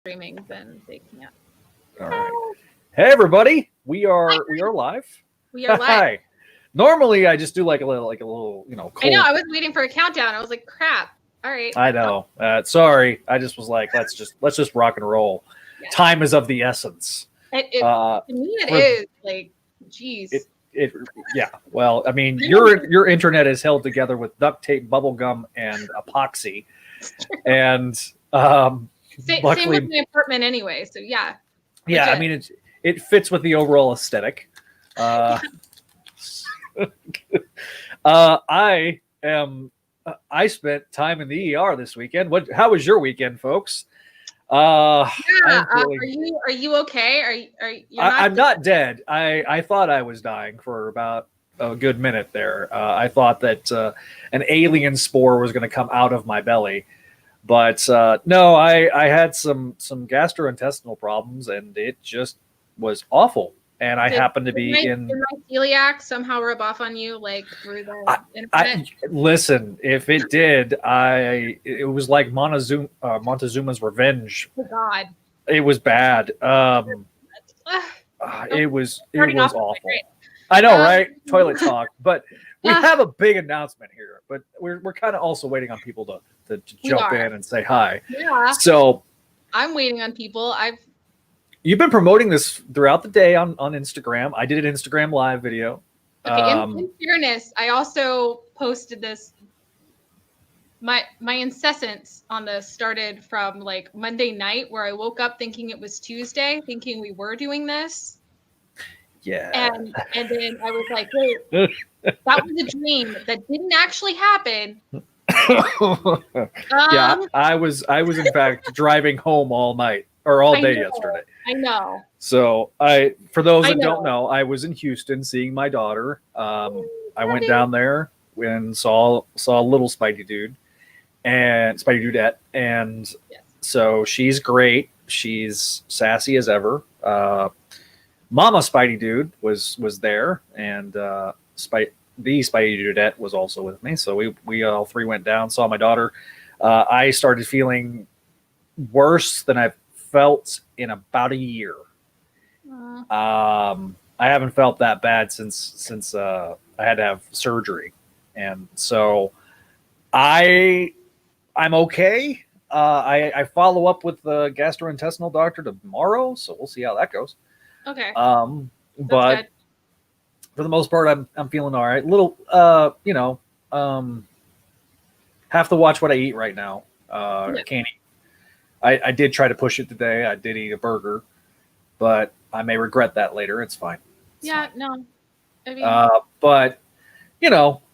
streaming, then they can't. All right. Hey everybody, we are live. We are live. Hi. Normally I just do like a little, cold. I know. I was waiting for a countdown. I was like, crap. All right. I know. Sorry. I just was like, let's just rock and roll. Yeah. Time is of the essence. To me, it is like, geez. Yeah. Well, I mean, your internet is held together with duct tape, bubble gum, and epoxy, and same with my apartment anyway. So yeah. Yeah, legit. I mean it fits with the overall aesthetic. I spent time in the ER this weekend. How was your weekend, folks? Are you okay? I'm not dead. I thought I was dying for about a good minute there. I thought that an alien spore was going to come out of my belly. But no, I had some gastrointestinal problems, and it just was awful. And I happened to be Did my celiac somehow rub off on you, like through the internet? Listen, if it did, it was like Montezuma's revenge. Oh God, it was bad. It was awful. I know, right? Toilet talk, but. We have a big announcement here, but we're kind of also waiting on people to jump in and say hi. Yeah. So I'm waiting on people. You've been promoting this throughout the day on Instagram. I did an Instagram live video. Okay, in fairness, I also posted this. My incessance on this started from like Monday night, where I woke up thinking it was Tuesday, thinking we were doing this. Yeah. And then I was like, wait, that was a dream that didn't actually happen. Yeah, I was in fact driving home all night or all day yesterday. I know. So for those that don't know, I was in Houston seeing my daughter. I went down there and saw a little Spidey dude and Spidey dudette, and so she's great. She's sassy as ever. Mama Spidey dude was there, and the Spidey dudette was also with me. So we all three went down, saw my daughter. I started feeling worse than I've felt in about a year. I haven't felt that bad since I had to have surgery, and so I'm okay. I follow up with the gastrointestinal doctor tomorrow, so we'll see how that goes. Okay. But for the most part, I'm feeling all right. Little, have to watch what I eat right now. I can't eat. I did try to push it today. I did eat a burger, but I may regret that later. It's fine. No. I mean, but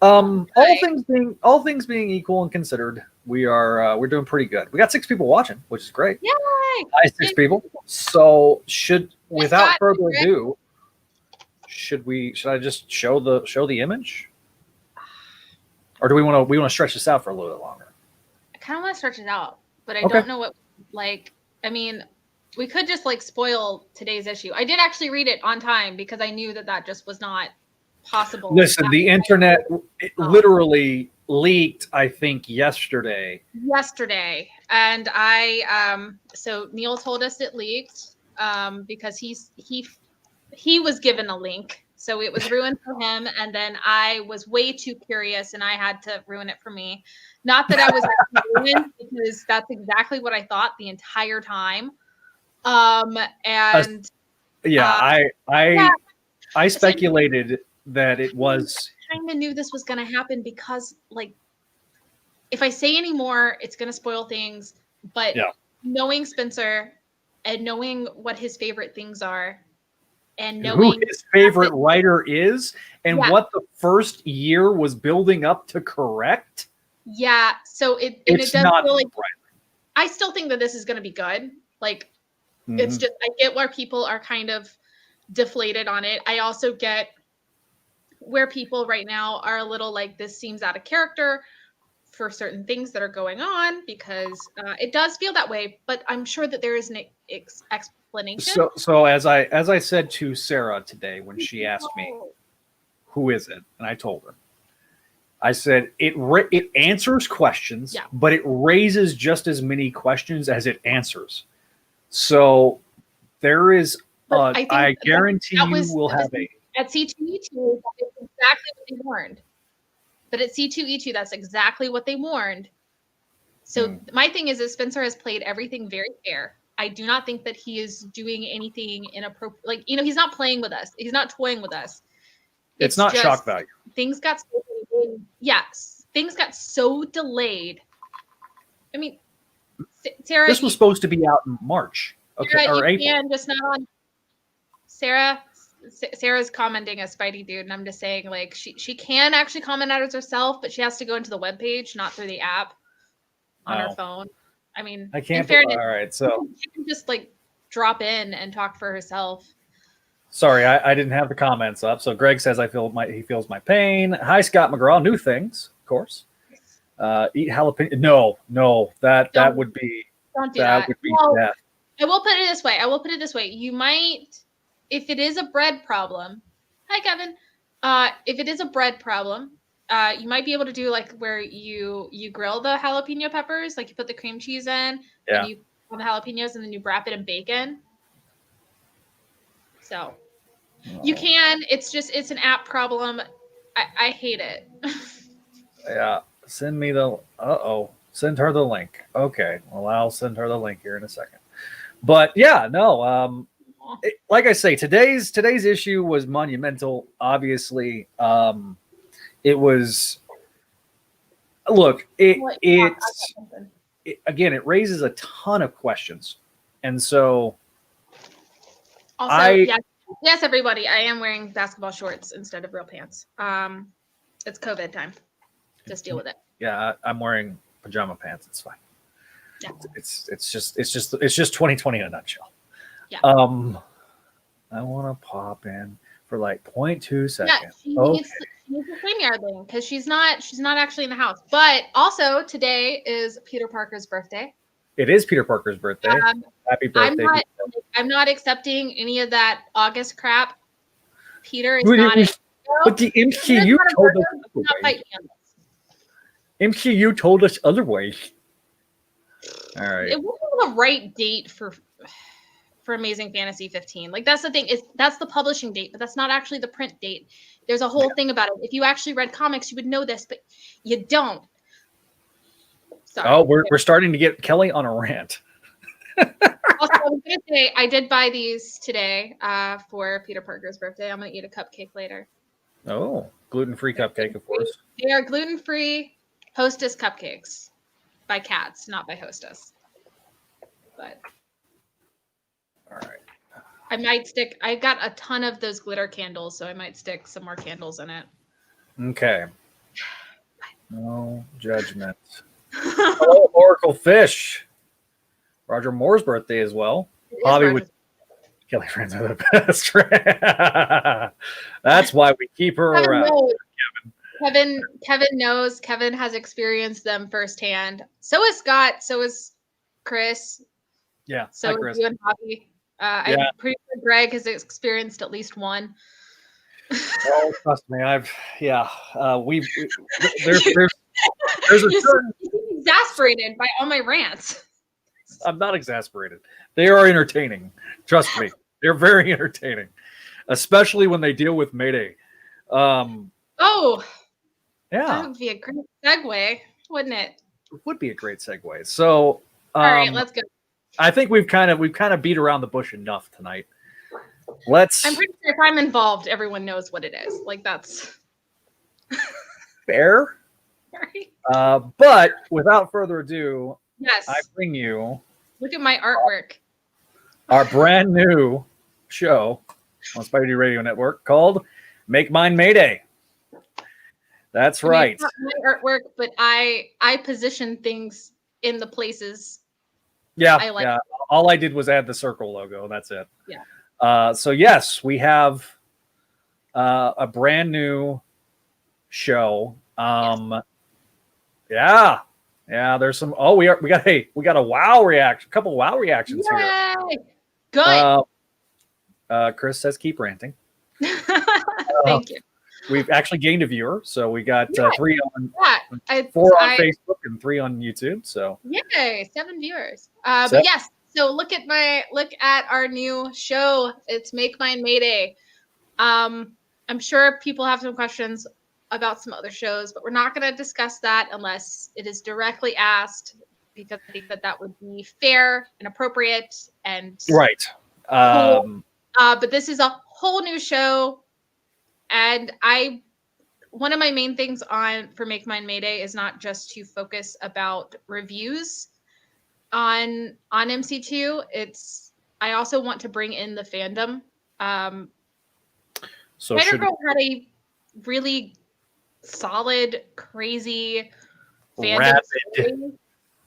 all things being equal and considered, we're doing pretty good. We got 6 people watching, which is great. Yay! Hi, 6 people. So without further ado, should I just show the image, or do we want to stretch this out for a little bit longer? I kind of want to stretch it out, but I don't know what. Like, I mean, we could just like spoil today's issue. I did actually read it on time because I knew that just was not possible. Listen, the internet literally leaked, I think, yesterday, and so Neil told us it leaked because he was given a link, so it was ruined for him, and then I was way too curious and I had to ruin it for me. Not that I was ruined, because that's exactly what I thought the entire time. And I speculated that it was. I kind of knew this was going to happen because, like, if I say any more, it's going to spoil things. But knowing Spencer and knowing what his favorite things are, and knowing who his favorite writer is, and what the first year was building up to correct. Yeah, so it does feel like I still think that this is going to be good. Like, it's just, I get where people are kind of deflated on it. I also get where people right now are a little like, this seems out of character for certain things that are going on, because it does feel that way. But I'm sure that there is an explanation. So as I said to Sarah today when she asked me, "Who is it?" and I told her, I said it answers questions, but it raises just as many questions as it answers. So there is, But I guarantee that you was, will have a. at C2E2, that's exactly what they warned. But at C2E2, that's exactly what they warned. So my thing is that Spencer has played everything very fair. I do not think that he is doing anything inappropriate. Like, he's not playing with us. He's not toying with us. It's not just, shock value. Things got so delayed. Yes, things got so delayed. I mean, Sarah, this was supposed to be out in March. Okay, Sarah, or April. Can just not on. Sarah's commenting a Spidey dude, and I'm just saying, like, she can actually comment at it herself, but she has to go into the webpage, not through the app on her phone. I mean, I can't. In fairness, all right, so she can just like drop in and talk for herself. Sorry, I didn't have the comments up. So Greg says he feels my pain. Hi, Scott McGraw. New things, of course. Eat jalapeno. No, that would be. Don't do that. Would be death. I will put it this way. You might, if it is a bread problem. Hi, Kevin. If it is a bread problem, you might be able to do like where you grill the jalapeno peppers, like you put the cream cheese in, and you put the jalapenos, and then you wrap it in bacon. So you can. It's an app problem. I hate it. Yeah. Send me the. Send her the link. Okay. Well, I'll send her the link here in a second. But yeah, no. Like I say, today's issue was monumental. Obviously, it was. Look, it again, it raises a ton of questions, and so. Also, yes, everybody, I am wearing basketball shorts instead of real pants. It's COVID time. Just deal with it. Yeah, I'm wearing pajama pants. It's fine. Yeah. It's just 2020 in a nutshell. Yeah. I want to pop in for like 0.2 seconds. Yeah, she needs the StreamYard link because she's not actually in the house. But also today is Peter Parker's birthday. It is Peter Parker's birthday. Happy birthday! I'm not accepting any of that August crap. Peter is not. But the MCU told us. MCU told us otherwise. All right. It wasn't the right date for Amazing Fantasy 15. Like, that's the thing, that's the publishing date, but that's not actually the print date. There's a whole thing about it. If you actually read comics, you would know this, but you don't. Sorry. Oh, we're starting to get Kelly on a rant. Also, I was gonna say I did buy these today for Peter Parker's birthday. I'm gonna eat a cupcake later. Oh, gluten-free cupcake, of course. They are gluten-free Hostess cupcakes by Cats, not by Hostess. But all right. I got a ton of those glitter candles, so I might stick some more candles in it. Okay. No judgment. Oh, Oracle Fish. Roger Moore's birthday as well. Bobby with Kelly friends are the best. That's why we keep her around. Kevin knows. Kevin has experienced them firsthand. So is Scott. So is Chris. Yeah. So is you and Bobby. I'm pretty sure Greg has experienced at least one. Oh, trust me, there's a certain. You're exasperated by all my rants. I'm not exasperated. They are entertaining. Trust me, they're very entertaining, especially when they deal with Mayday. Yeah, that would be a great segue, wouldn't it? It would be a great segue. So, all right, let's go. I think we've kind of beat around the bush enough tonight. I'm pretty sure if I'm involved, everyone knows what it is. Like, that's fair. Right. But without further ado, yes, I bring you. Look at my artwork. Our brand new show on Spidey Radio Network called "Make Mine Mayday." That's right. It's not my artwork, but I position things in the places. Yeah, yeah. All I did was add the circle logo. That's it. Yeah. So yes, we have a brand new show. Yeah. There's some. Oh, we got a wow reaction. A couple of wow reactions here. Good. Chris says keep ranting. Thank you. We've actually gained a viewer, so we got 3 on 4 on Facebook and 3 on YouTube. So yay, 7 viewers. But yes, So look at our new show. It's Make Mine Mayday. I'm sure people have some questions about some other shows, but we're not going to discuss that unless it is directly asked, because I think that would be fair and appropriate and right. Cool. But this is a whole new show, and one of my main things for Make Mine Mayday is not just to focus about reviews on MC2. I also want to bring in the fandom. Spider-Girl had a really solid, crazy fandom.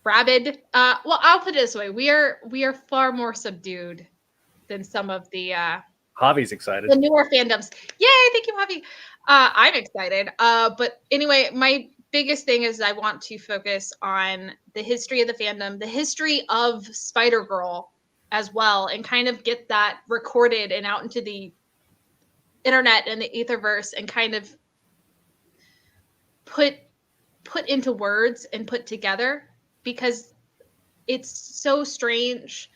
Rabid. Well, I'll put it this way: we are far more subdued than some of the Javi's excited. The newer fandoms. Yay! Thank you, Javi. I'm excited. But anyway, my biggest thing is I want to focus on the history of the fandom, the history of Spider-Girl as well, and kind of get that recorded and out into the internet and the etherverse, and kind of put into words and put together, because it's so strange.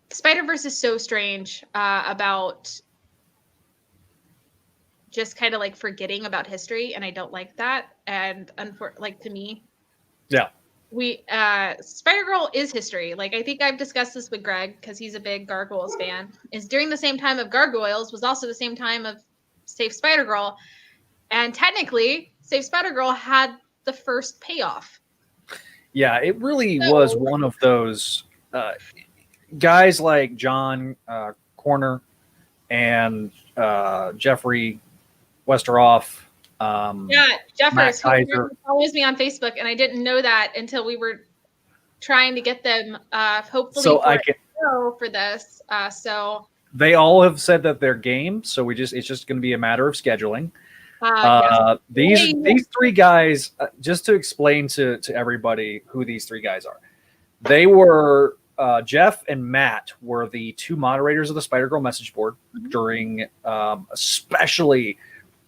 Spider-Verse is so strange about just kind of like forgetting about history, and I don't like that. And like, to me, yeah, Spider-Girl is history. Like, I think I've discussed this with Greg, because he's a big Gargoyles fan. Is during the same time of Gargoyles was also the same time of Save Spider-Girl, and technically Save Spider-Girl had the first payoff. Yeah, it really was one of those guys like John Corner and Jeffrey Westeroff. Jeffers, who follows me on Facebook, and I didn't know that until we were trying to get them hopefully for this. So they all have said that they're game, so it's just going to be a matter of scheduling. These three guys, just to explain to everybody who these three guys are, they were Jeff and Matt were the two moderators of the Spider-Girl message board during, especially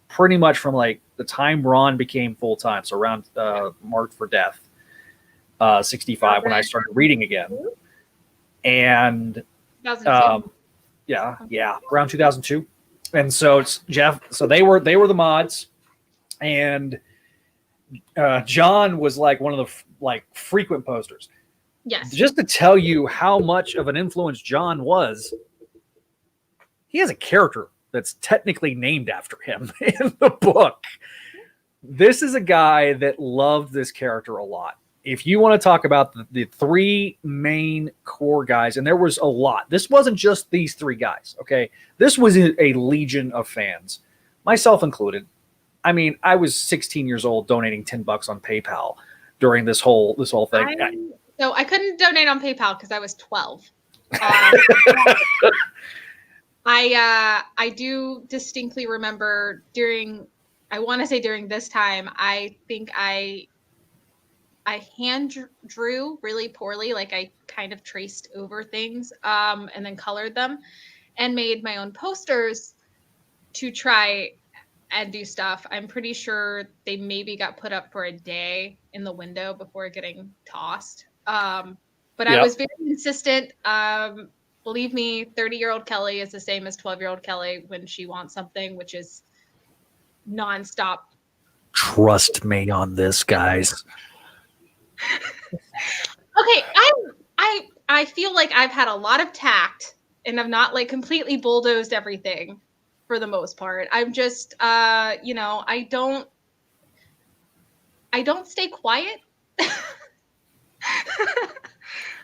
pretty much from like the time Ron became full time, so around Marked for Death 65 when I started reading again, and around 2002. And so it's Jeff. So they were the mods, and John was like one of the frequent posters. Yes. Just to tell you how much of an influence John was, he has a character that's technically named after him in the book. This is a guy that loved this character a lot. If you want to talk about the three main core guys, and there was a lot. This wasn't just these three guys, okay? This was a legion of fans, myself included. I mean, I was 16 years old donating $10 on PayPal during this whole thing. So I couldn't donate on PayPal because I was 12. I do distinctly remember during this time, I think I hand drew really poorly. Like, I kind of traced over things and then colored them and made my own posters to try and do stuff. I'm pretty sure they maybe got put up for a day in the window before getting tossed. But I was very consistent. Believe me, 30-year-old Kelly is the same as 12-year-old Kelly when she wants something, which is nonstop. Trust me on this, guys. Okay, I feel like I've had a lot of tact and I've not like completely bulldozed everything for the most part. I'm just I don't stay quiet.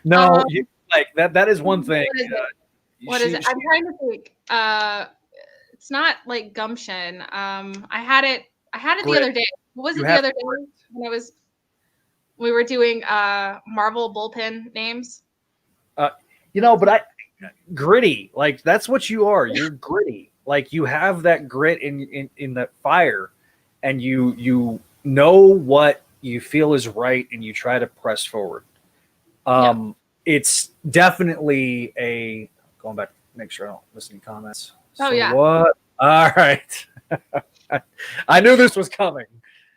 No, that is one thing. What is it? I'm trying to think. It's not like gumption. I had it the other day. What was it the other day when we were doing Marvel bullpen names? But gritty, like that's what you are. You're gritty. Like you have that grit in that fire, and you know what you feel is right, and you try to press forward. It's definitely going back. Make sure I don't miss any comments. What? All right. I knew this was coming.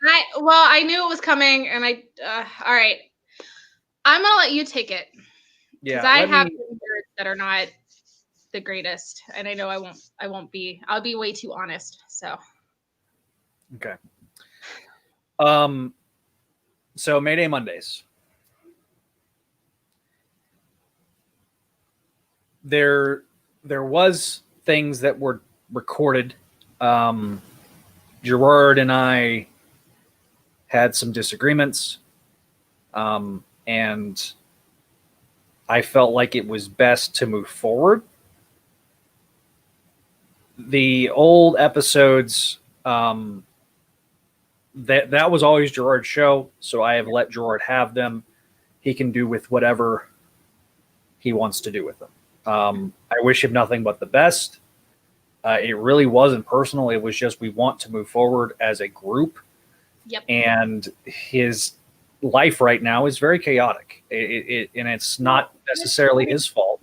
I knew it was coming, and all right. I'm gonna let you take it. Because I have words that are not the greatest, and I know I won't be. I'll be way too honest. So. Okay. So Mayday Mondays. There was things that were recorded. Gerard and I had some disagreements, and I felt like it was best to move forward. The old episodes, that was always Gerard's show, so I have let Gerard have them. He can do with whatever he wants to do with them. I wish him nothing but the best. It really wasn't personal. It was just we want to move forward as a group. Yep. And his life right now is very chaotic. And it's not necessarily his fault.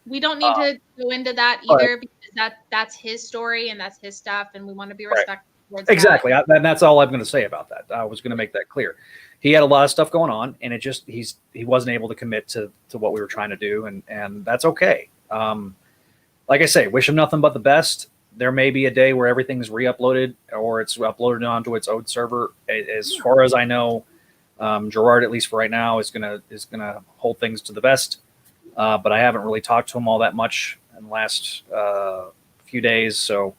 We don't need to go into that either, because that's his story and that's his stuff, and we want to be respectful. Right. Exactly. And that's all I'm going to say about that. I was going to make that clear. He had a lot of stuff going on, and he wasn't able to commit to what we were trying to do, and that's okay. Like I say, wish him nothing but the best. There may be a day where everything's re-uploaded or it's uploaded onto its own server. As far as I know, Gerard, at least for right now, is gonna hold things to the vest. But I haven't really talked to him all that much in the last few days, so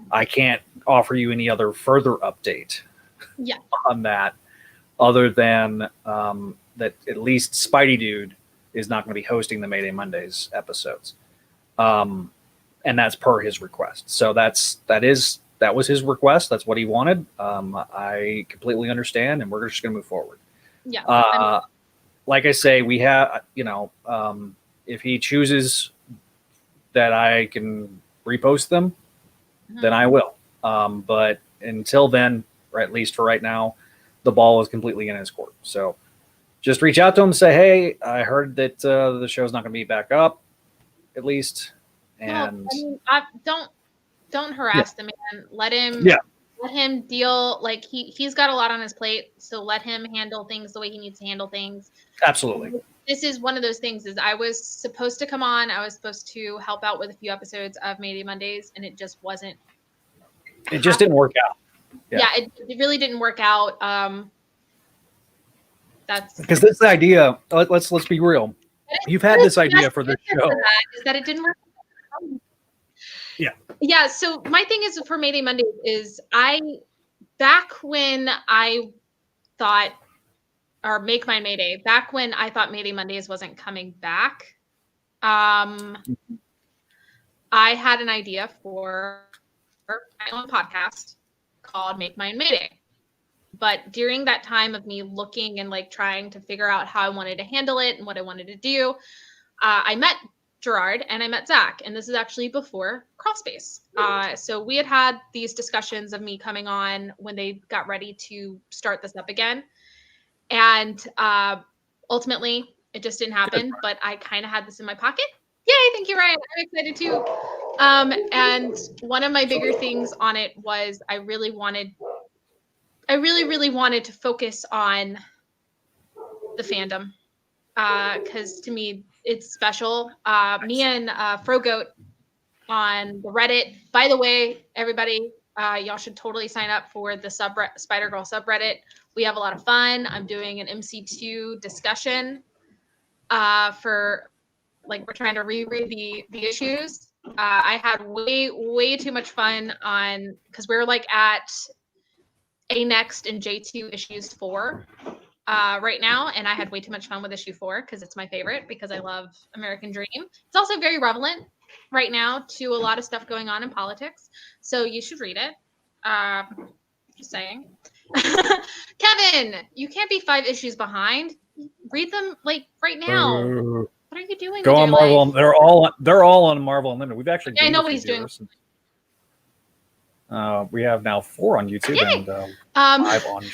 I can't offer you any other further update on that, other than that at least Spidey Dude is not going to be hosting the Mayday Mondays episodes. And that's per his request. So that was his request. That's what he wanted. I completely understand, and we're just going to move forward. Yeah. Like I say, we have, if he chooses that I can repost them, then I will. But until then, or at least for right now, the ball is completely in his court. So just reach out to him and say, hey, I heard that the show's not going to be back up, at least. And don't harass the man. Let him deal. Like he's got a lot on his plate, so let him handle things the way he needs to handle things. Absolutely. This is one of those things. Is I was supposed to come on. I was supposed to help out with a few episodes of Mayday Mondays, and it just wasn't. It just didn't work out. Yeah, it really didn't work out. That's because this idea. Let's be real. You've had this idea for the show. Is that it didn't work? Yeah. So my thing is for Mayday Monday is back when I thought, or Make Mine Mayday, back when I thought Mayday Mondays wasn't coming back, I had an idea for my own podcast called Make Mine Mayday. But during that time of me looking and like trying to figure out how I wanted to handle it and what I wanted to do, I met Gerard and I met Zach, and this is actually before Crawlspace. So we had these discussions of me coming on when they got ready to start this up again. And ultimately, it just didn't happen, but I kind of had this in my pocket. Yay, thank you, Ryan. I'm excited too. And one of my bigger things on it was I really, really wanted to focus on the fandom. Because to me, it's special. Me and Frogoat on the Reddit. By the way, everybody, y'all should totally sign up for the Spider-Girl subreddit. We have a lot of fun. I'm doing an MC2 discussion for, like, we're trying to reread the issues. I had way too much fun on, because we're like at A-Next and J2 issues 4. Right now, and I had way too much fun with issue 4 because it's my favorite, because I love American Dream. It's also very relevant right now to a lot of stuff going on in politics, so you should read it. Just saying. Kevin, you can't be 5 issues behind. Read them like right now. What are you doing? Go on Marvel. Life? They're all on Marvel Unlimited. We've actually. I know what he's doing. We have now 4 on YouTube. Yay! And 5 on.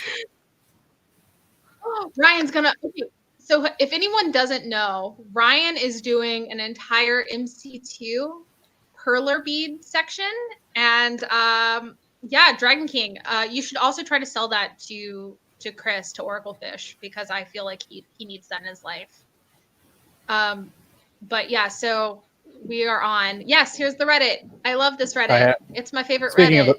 Ryan's gonna. Okay. So if anyone doesn't know, Ryan is doing an entire MC2 perler bead section, and Dragon King. You should also try to sell that to Chris, to Oracle Fish, because I feel like he needs that in his life. But yeah, so we are on. Yes, here's the Reddit. I love this Reddit. It's my favorite Reddit.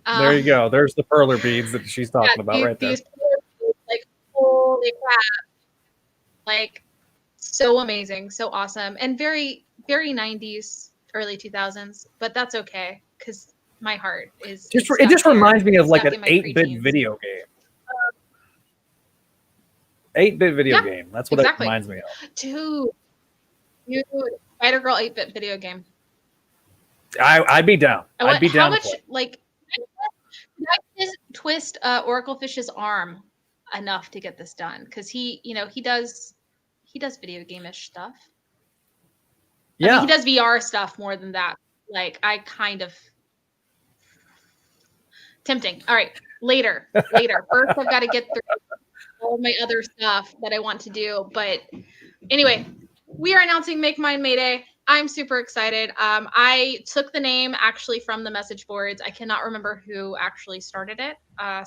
There you go. There's the perler beads that she's talking about right there. These beads, like, holy crap. Like, so amazing, so awesome, and very, very 90s, early 2000s, but that's okay, because my heart is it just reminds me of like an 8-bit video game. 8-bit video game. That's what it reminds me of. Dude, Spider-Girl 8-bit video game. I'd be down. I'd be down. How much, like, did I just twist Oracle Fish's arm enough to get this done? Because he does video game-ish stuff. Yeah. I mean, he does VR stuff more than that. Like, I kind of tempting. All right, later. First, I've got to get through all my other stuff that I want to do. But anyway, we are announcing Make Mine Mayday. I'm super excited. I took the name actually from the message boards. I cannot remember who actually started it.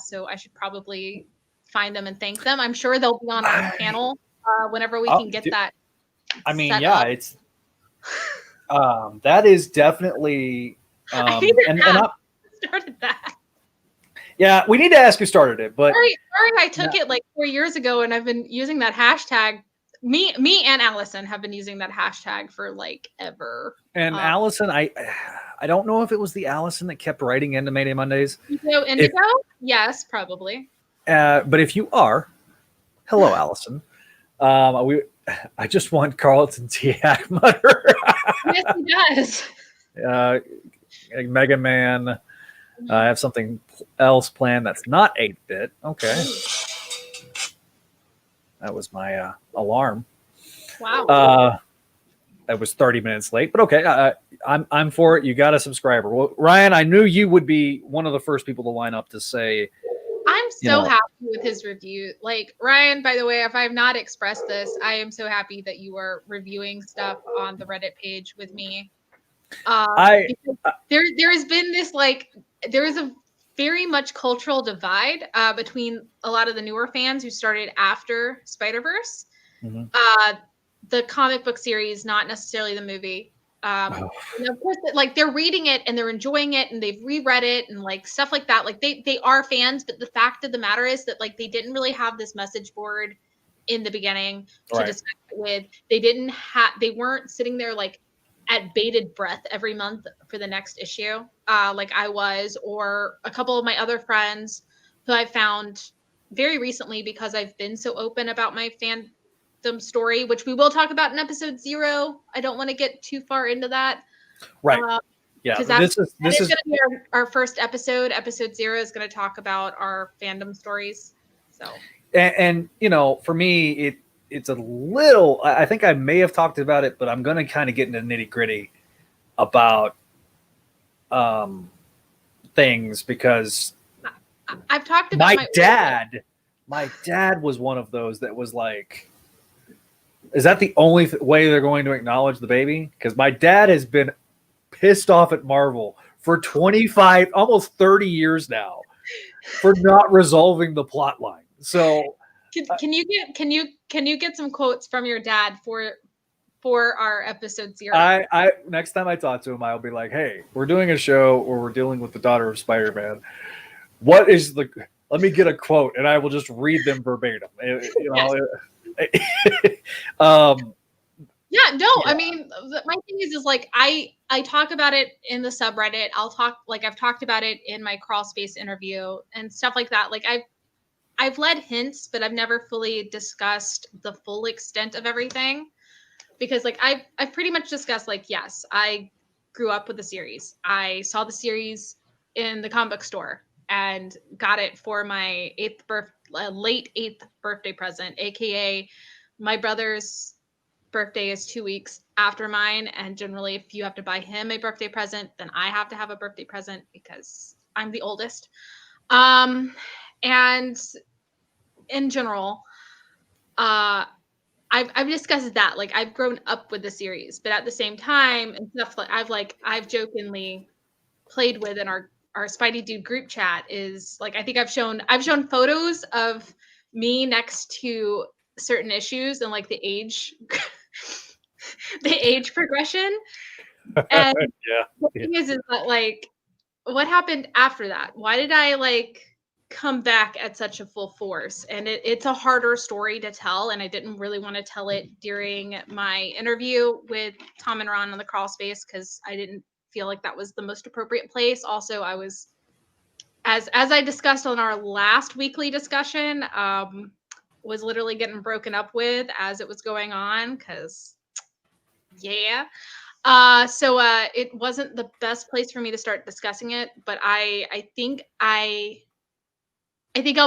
So I should probably find them and thank them. I'm sure they'll be on our panel whenever we can get that. I mean, yeah, up. It's that is definitely I started that. Yeah, we need to ask who started it, but sorry, I took it like 4 years ago, and I've been using that hashtag. Me and Allison have been using that hashtag for like ever. And Allison, I don't know if it was the Allison that kept writing into Mayday Mondays. Indigo? Yes, probably. But if you are, hello, Allison. I just want Carlton T. Hackmutter. Yes, he does. Mega Man. I have something else planned that's not 8-bit. Okay. That was my alarm. Wow. That was 30 minutes late, but okay. I'm for it. You got a subscriber. Well, Ryan, I knew you would be one of the first people to line up to say. I'm so happy with his review. Like, Ryan, by the way, if I have not expressed this, I am so happy that you are reviewing stuff on the Reddit page with me. There has been this, like, there is a very much cultural divide between a lot of the newer fans who started after Spider-Verse. Mm-hmm. The comic book series, not necessarily the movie. And of course, like, they're reading it and they're enjoying it and they've reread it and like stuff like that. Like, they are fans, but the fact of the matter is that, like, they didn't really have this message board in the beginning to discuss it with. They weren't sitting there like at bated breath every month for the next issue, like I was, or a couple of my other friends who I found very recently because I've been so open about my fandom story, which we will talk about in episode 0. I don't want to get too far into that. Right. Yeah. This is going to be our first episode. Episode 0 is going to talk about our fandom stories. So. And for me, it's a little, I think I may have talked about it, but I'm going to kind of get into nitty gritty about things because I've talked about my dad was one of those that was like, is that the only way they're going to acknowledge the baby? Because my dad has been pissed off at Marvel for 25, almost 30 years now for not resolving the plot line. So can you get some quotes from your dad for our episode 0? I next time I talk to him, I'll be like, hey, we're doing a show where we're dealing with the daughter of Spider-Man. What is let me get a quote and I will just read them verbatim. I mean, my thing is like, I talk about it in the subreddit. I've talked about it in my crawl space interview and stuff like that. Like, I've led hints, but I've never fully discussed the full extent of everything because, like, I've pretty much discussed, like, yes, I grew up with the series. I saw the series in the comic book store and got it for my late 8th birthday present, aka my brother's birthday is 2 weeks after mine, and generally if you have to buy him a birthday present, then I have to have a birthday present because I'm the oldest. And in general, I've discussed that, like, I've grown up with the series, but at the same time, and stuff like I've jokingly played with in our Spidey Dude group chat is like, I think I've shown photos of me next to certain issues and like the age the age progression. And Yeah. the thing is that like, what happened after that? Why did I like come back at such a full force? And it's a harder story to tell, and I didn't really want to tell it during my interview with Tom and Ron on the Crawl Space because I didn't feel like that was the most appropriate place. Also, I was, as I discussed on our last weekly discussion, was literally getting broken up with as it was going on because yeah. So it wasn't the best place for me to start discussing it, but I think I'll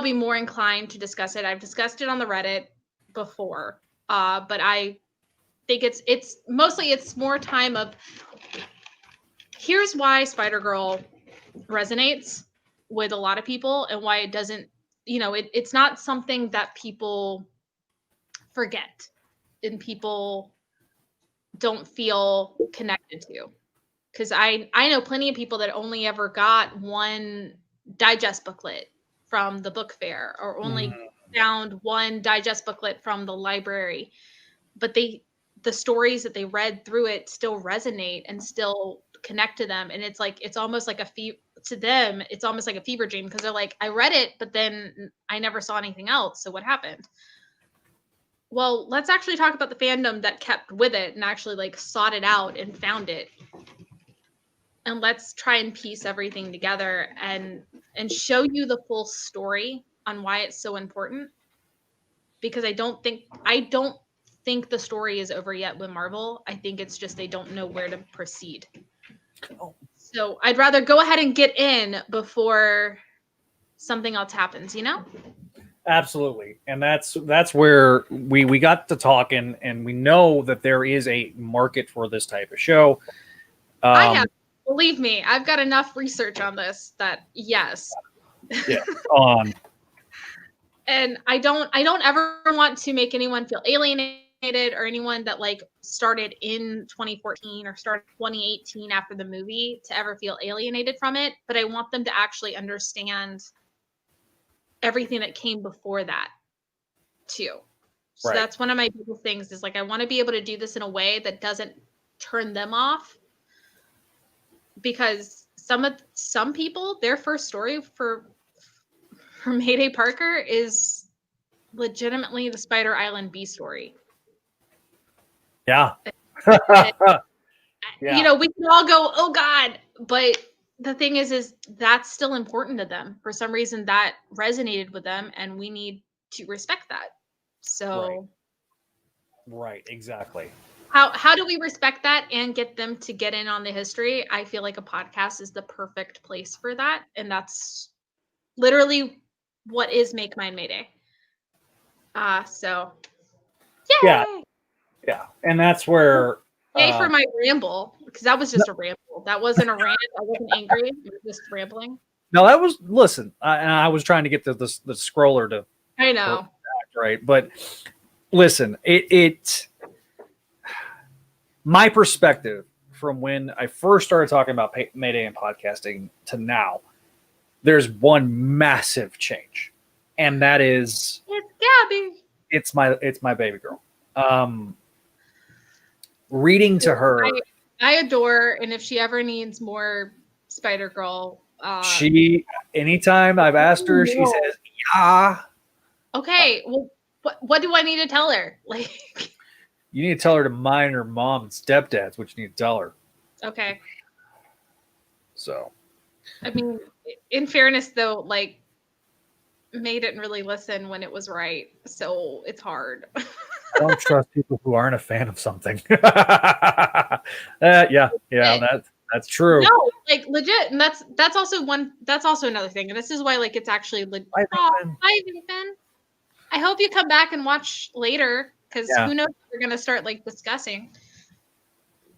be more inclined to discuss it. I've discussed it on the Reddit before. But I think it's mostly it's more time of here's why Spider-Girl resonates with a lot of people and why it doesn't, it's not something that people forget and people don't feel connected to. Because I know plenty of people that only ever got one digest booklet from the book fair or only found one digest booklet from the library, but the stories that they read through it still resonate and still connect to them, and it's like it's almost like to them it's almost like a fever dream because they're like, I read it but then I never saw anything else, so what happened? Well, let's actually talk about the fandom that kept with it and actually like sought it out and found it, and let's try and piece everything together and show you the full story on why it's so important, because I don't think the story is over yet with Marvel. I think it's just they don't know where to proceed. So I'd rather go ahead and get in before something else happens, Absolutely. And that's where we got to talking, and we know that there is a market for this type of show. Believe me, I've got enough research on this that yes. Yeah. And I don't ever want to make anyone feel alienated or anyone that like started in 2014 or started 2018 after the movie to ever feel alienated from it, but I want them to actually understand everything that came before that too. So that's one of my biggest things is like I want to be able to do this in a way that doesn't turn them off, because some people, their first story for Mayday Parker is legitimately the Spider Island B story. Yeah. Yeah. We can all go, oh God, but the thing is that's still important to them. For some reason that resonated with them and we need to respect that. So right, exactly. How do we respect that and get them to get in on the history? I feel like a podcast is the perfect place for that. And that's literally what is Make Mine Mayday. So yay! Yeah. And that's where yay for my ramble, because that was just a ramble. That wasn't a rant. I wasn't angry. It was just rambling. No, that was listen. I was trying to get the scroller to. I know. Act, right, but listen, it my perspective from when I first started talking about Mayday and podcasting to now, there's one massive change, and that is it's Gabby. It's my baby girl. Reading to her, I adore, and if she ever needs more Spider Girl, she anytime I've asked her, she says, "Yeah." Okay, well, what do I need to tell her? Like, you need to tell her to mind her mom and stepdad's what you need to tell her. Okay. So, I mean, in fairness, though, like, May didn't really listen when it was right, so it's hard. I don't trust people who aren't a fan of something. Yeah, that's true. No, like legit, and that's also another thing, and this is why like it's actually legit. Hi, Ethan. I hope you come back and watch later, because who knows what we're gonna start like discussing.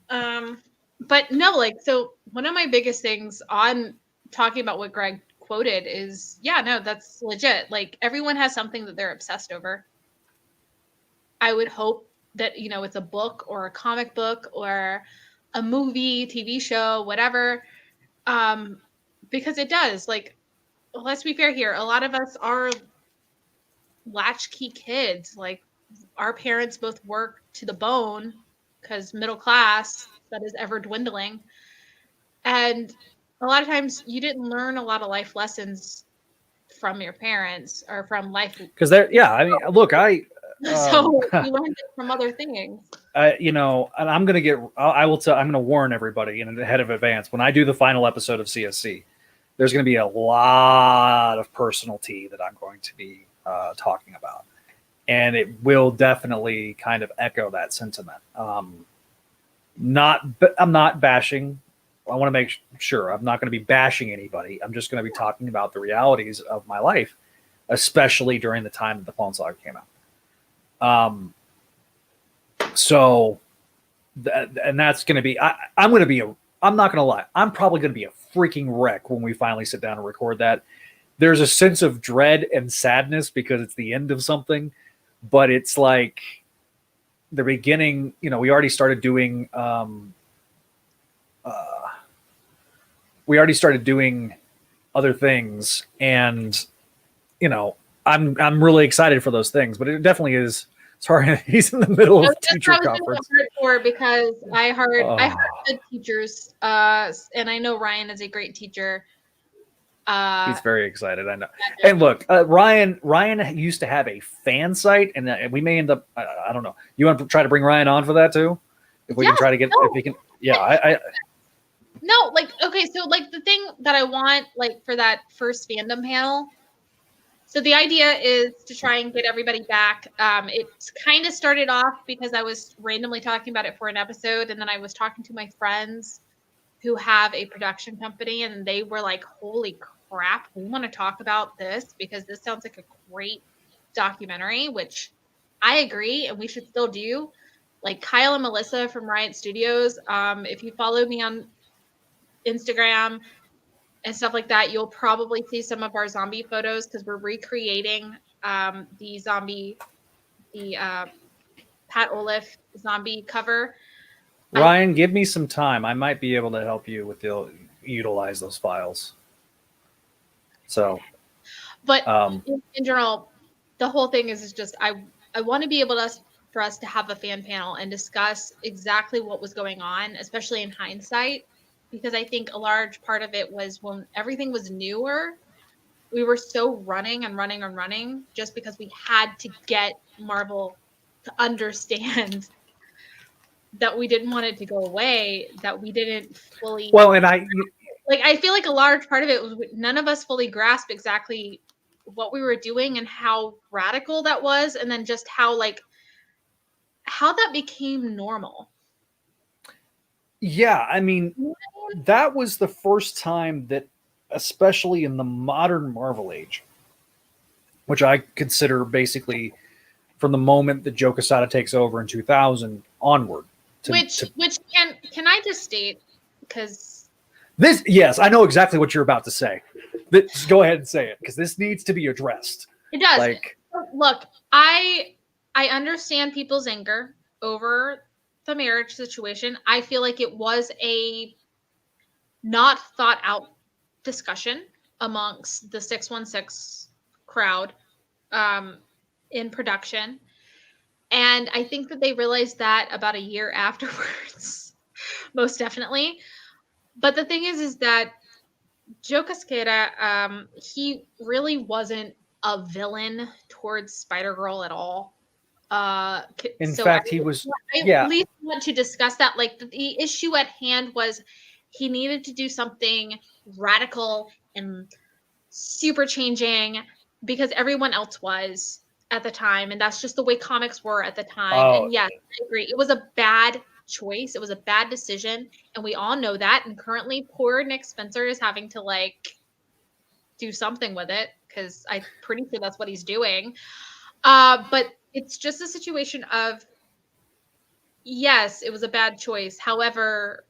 But no, like, so one of my biggest things on talking about what Greg quoted is, that's legit. Like, everyone has something that they're obsessed over. I would hope that, it's a book or a comic book or a movie, TV show, whatever. Because it does. Like, let's be fair here. A lot of us are latchkey kids. Like, our parents both work to the bone because middle class that is ever dwindling. And a lot of times you didn't learn a lot of life lessons from your parents or from life. Because I mean, look, so you learned it from other things. You know, and I'm going to I'm going to warn everybody in ahead of advance. When I do the final episode of CSC, there's going to be a lot of personal tea that I'm going to be talking about. And it will definitely kind of echo that sentiment. I'm not bashing. I want to make sure I'm not going to be bashing anybody. I'm just going to be talking about the realities of my life, especially during the time that the Clone Saga came out. So, and that's going to be, I'm not going to lie. I'm probably going to be a freaking wreck when we finally sit down and record that. There's a sense of dread and sadness because it's the end of something, but it's like the beginning, you know, we already started doing, other things, and you know, I'm really excited for those things, but it definitely is. Sorry, he's in the middle of teacher conference. Because I heard good teachers, and I know Ryan is a great teacher. He's very excited. I know. And look, Ryan used to have a fan site, and we may end up. I don't know. You want to try to bring Ryan on for that too? If we can try to get, if we can, No, like, okay, so like the thing that I want, like, for that first fandom panel. So the idea is to try and get everybody back. It kind of started off because I was randomly talking about it for an episode, and then I was talking to my friends who have a production company, and they were like, holy crap, we want to talk about this because this sounds like a great documentary, which I agree, and we should still do. Like Kyle and Melissa from Riot Studios, if you follow me on Instagram and stuff like that, you'll probably see some of our zombie photos because we're recreating the Pat Olaf zombie cover. Ryan, give me some time. I might be able to help you utilize those files. So, but in general, the whole thing is just I want to be able for us to have a fan panel and discuss exactly what was going on, especially in hindsight. Because I think a large part of it was when everything was newer, we were so running just because we had to get Marvel to understand that we didn't want it to go away, that we didn't fully. Well, and I feel like a large part of it was none of us fully grasped exactly what we were doing and how radical that was, and then just how that became normal. Yeah, I mean, that was the first time that, especially in the modern Marvel age, which I consider basically from the moment that Joe Quesada takes over in 2000 onward. Which can I just state, because yes, I know exactly what you're about to say. Just go ahead and say it, because this needs to be addressed. It does. Look, I understand people's anger over the marriage situation. I feel like it was a not thought out discussion amongst the 616 crowd in production. And I think that they realized that about a year afterwards, most definitely. But the thing is that Joe Quesada, he really wasn't a villain towards Spider-Girl at all. In fact, he was. I at least want to discuss that. Like the issue at hand was he needed to do something radical and super changing because everyone else was at the time, and that's just the way comics were at the time. And yes, I agree. It was a bad choice. It was a bad decision, and we all know that. And currently, poor Nick Spencer is having to do something with it because I'm pretty sure that's what he's doing. But it's just a situation of, yes, it was a bad choice. However,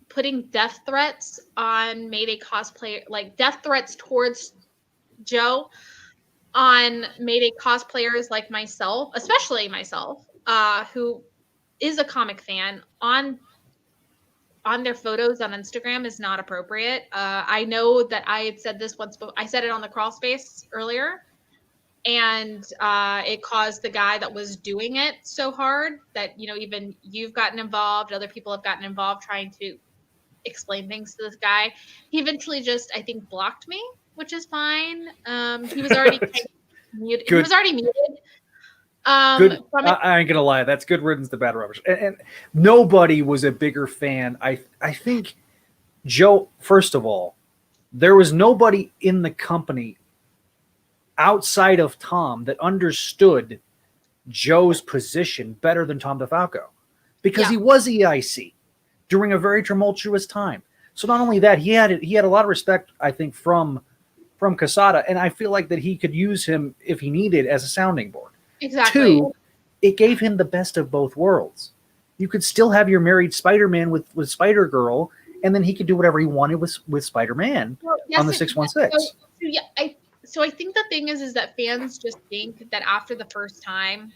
putting death threats on Mayday cosplayer, like death threats towards Joe on Mayday cosplayers like myself, especially myself, who is a comic fan, on their photos on Instagram is not appropriate. I know that I had said this once, but I said it on the crawl space earlier. And it caused the guy that was doing it so hard that, you know, even you've gotten involved, other people have gotten involved trying to explain things to this guy. He eventually just, I think, blocked me, which is fine. He was already muted. He was already muted. Good. I ain't gonna lie, that's good riddance to bad rubbish. And nobody was a bigger fan. I think, Joe, first of all, there was nobody in the company outside of Tom that understood Joe's position better than Tom DeFalco, because he was EIC during a very tumultuous time. So not only that, he had a lot of respect, I think, from Quesada, and I feel like that he could use him if he needed as a sounding board. Exactly. 2, it gave him the best of both worlds. You could still have your married Spider-Man with Spider-Girl, and then he could do whatever he wanted with Spider-Man on the 616. So I think the thing is that fans just think that after the first time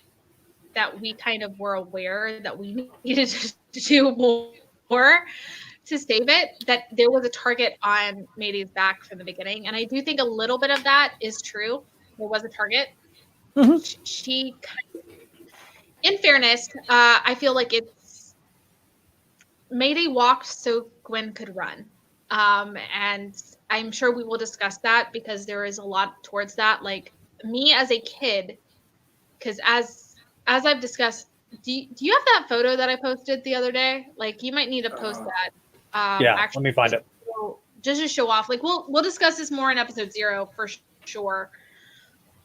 that we kind of were aware that we needed to do more to save it, that there was a target on Mayday's back from the beginning. And I do think a little bit of that is true. There was a target. Mm-hmm. She, in fairness, I feel like it's Mayday walked so Gwen could run. And I'm sure we will discuss that because there is a lot towards that. Like me as a kid, because as I've discussed, do you have that photo that I posted the other day? Like you might need to post that. Let me find it. Just to show off. Like we'll discuss this more in episode 0 for sure.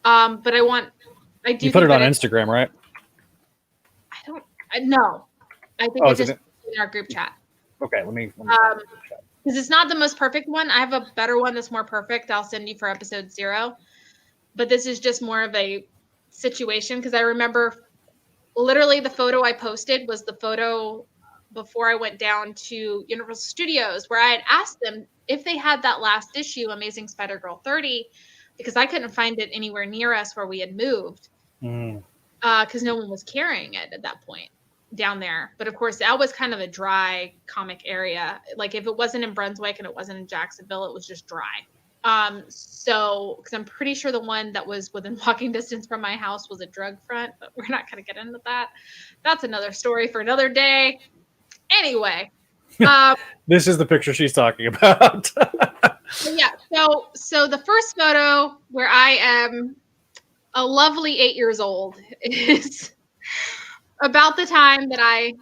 But I do. You put it on Instagram, right? No. I think it's just in our group chat. Okay, let me because it's not the most perfect one. I have a better one that's more perfect. I'll send you for episode 0. But this is just more of a situation because I remember literally the photo I posted was the photo before I went down to Universal Studios where I had asked them if they had that last issue, Amazing Spider-Girl 30, because I couldn't find it anywhere near us where we had moved because no one was carrying it at that point down there. But of course, that was kind of a dry comic area. Like if it wasn't in Brunswick and it wasn't in Jacksonville, it was just dry. So because I'm pretty sure the one that was within walking distance from my house was a drug front, but we're not going to get into that. That's another story for another day. Anyway, this is the picture she's talking about. Yeah. So the first photo where I am a lovely 8 years old is about the time that I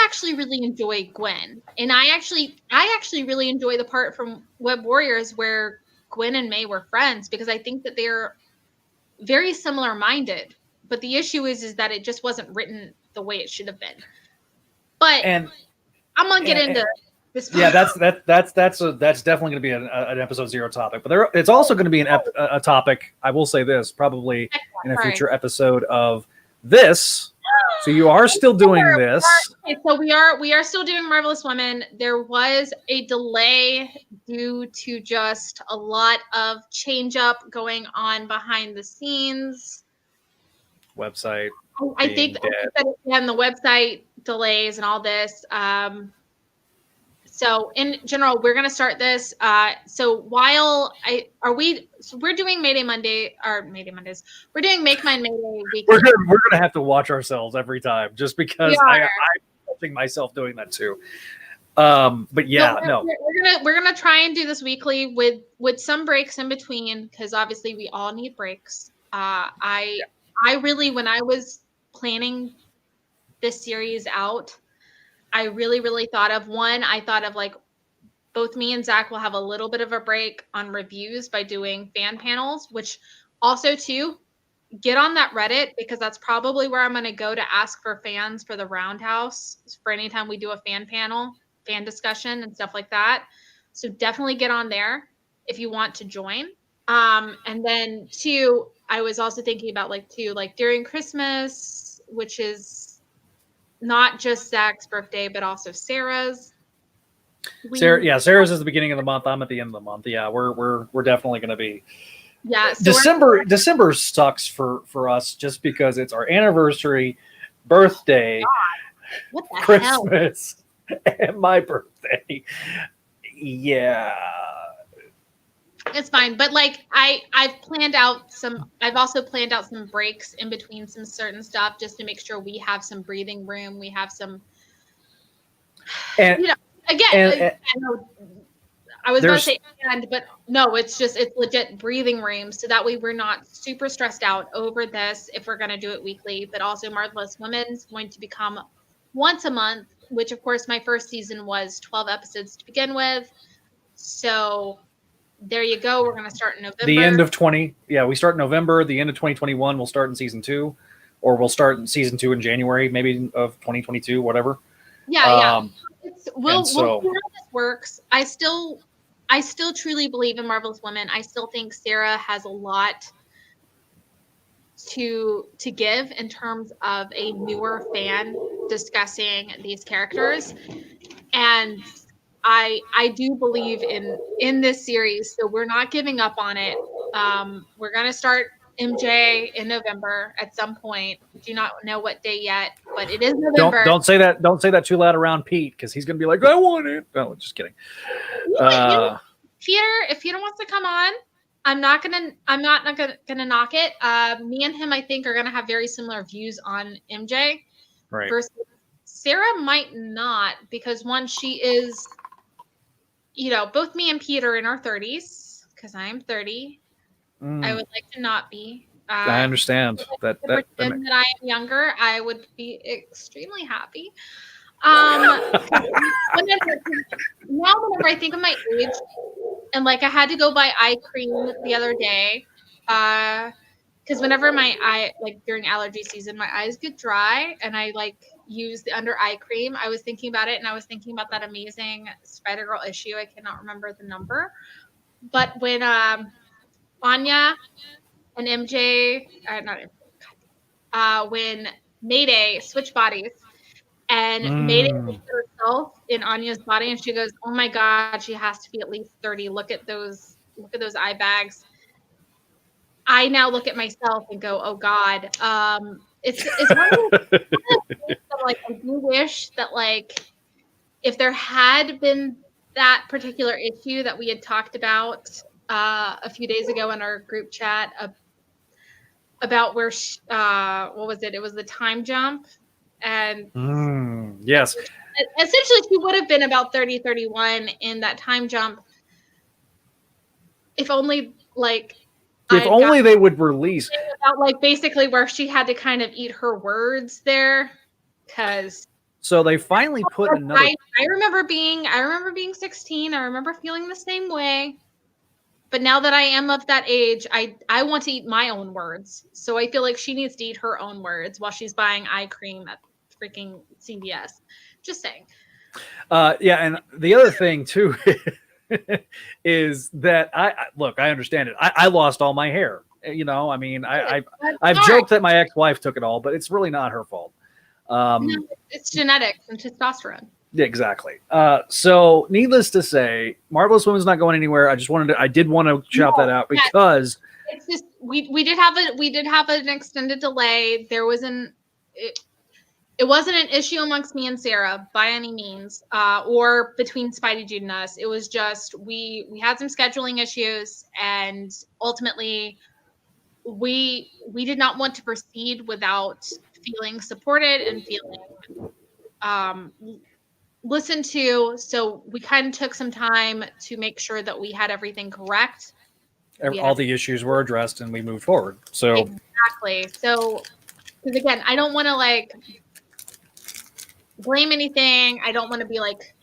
actually really enjoy Gwen, and I actually really enjoy the part from Web Warriors where Gwen and May were friends because I think that they're very similar minded. But the issue is that it just wasn't written the way it should have been. But I'm gonna get into this. Yeah, that's definitely going to be an episode 0 topic. But it's also going to be a topic. I will say this probably in a future episode of this. So you are still doing this. Okay, so we are still doing Marvelous Women. There was a delay due to just a lot of change up going on behind the scenes. Website. I think and the website delays and all this. So in general, we're going to start this. So while we're doing Mayday Monday or Mayday Mondays. We're doing Make Mine Mayday weekly. We're going to have to watch ourselves every time just because I'm watching myself doing that too. But yeah, we're gonna try and do this weekly with some breaks in between because obviously we all need breaks. I really, when I was planning this series out, I really, really thought of like both me and Zach will have a little bit of a break on reviews by doing fan panels, which also too, get on that Reddit because that's probably where I'm going to go to ask for fans for the Roundhouse for anytime we do a fan panel, fan discussion and stuff like that. So definitely get on there if you want to join. And then 2, I was also thinking about like during Christmas, which is not just Zach's birthday, but also Sarah's. Sarah's is the beginning of the month. I'm at the end of the month. Yeah, we're definitely going to be. Yeah, so December sucks for us just because it's our anniversary, birthday, Christmas, and my birthday. Yeah. It's fine, but like I've also planned out some breaks in between some certain stuff just to make sure we have some breathing room. We have some, and, again, I was about to say but no, it's legit breathing room, so that way we're not super stressed out over this if we're going to do it weekly. But also, Marvelous Women's going to become once a month, which of course my first season was 12 episodes to begin with. So there you go. We're going to start in November. The end of we start in November. The end of 2021, we'll start in season 2, or we'll start in season 2 in January, maybe of 2022, whatever. Yeah. We'll see how this works. I still truly believe in Marvelous Women. I still think Sarah has a lot to give in terms of a newer fan discussing these characters, and I do believe in this series, so we're not giving up on it. We're gonna start MJ in November at some point. Do not know what day yet, but it is November. Don't say that. Don't say that too loud around Pete, because he's gonna be like, I want it. No, just kidding. Peter, if Peter wants to come on, I'm not gonna knock it. Me and him, I think, are gonna have very similar views on MJ. Right. Versus Sarah might not, because one, she is, both me and Peter in our 30s, because I'm 30. I would like to not be. I understand that I am younger, I would be extremely happy. Whenever I think of my age, and like I had to go buy eye cream the other day, because whenever my eye, like during allergy season, my eyes get dry, and I like use the under eye cream. I was thinking about it, and I was thinking about that amazing Spider-Girl issue. I cannot remember the number, but when Anya and MJ, when Mayday switch bodies, and Mayday puts herself in Anya's body, and she goes, "Oh my God, she has to be at least 30. Look at those eye bags." I now look at myself and go, "Oh God." It's one of those things that, like, I do wish that, like, if there had been that particular issue that we had talked about a few days ago in our group chat about where what was it? It was the time jump, and yes, essentially she would have been about 30, 31 in that time jump. If only they would release about, like, basically where she had to kind of eat her words there, because. So they finally put another. I remember being 16. I remember feeling the same way. But now that I am of that age, I want to eat my own words. So I feel like she needs to eat her own words while she's buying eye cream at freaking CVS. Just saying. Yeah, and the other thing too is that I understand it. I lost all my hair. I mean, I've joked that my ex-wife took it all, but it's really not her fault. No, it's genetics and testosterone. Exactly. So needless to say, Marvelous Women's not going anywhere. I did want to shout that out, because it's just we did have an extended delay. There was it wasn't an issue amongst me and Sarah by any means, or between Spidey Jude and us. It was just we had some scheduling issues, and ultimately we did not want to proceed without feeling supported and feeling listened to. So we kind of took some time to make sure that we had everything correct. All the issues were addressed, and we moved forward. So exactly. So, because again, I don't want to like blame anything. I don't want to be like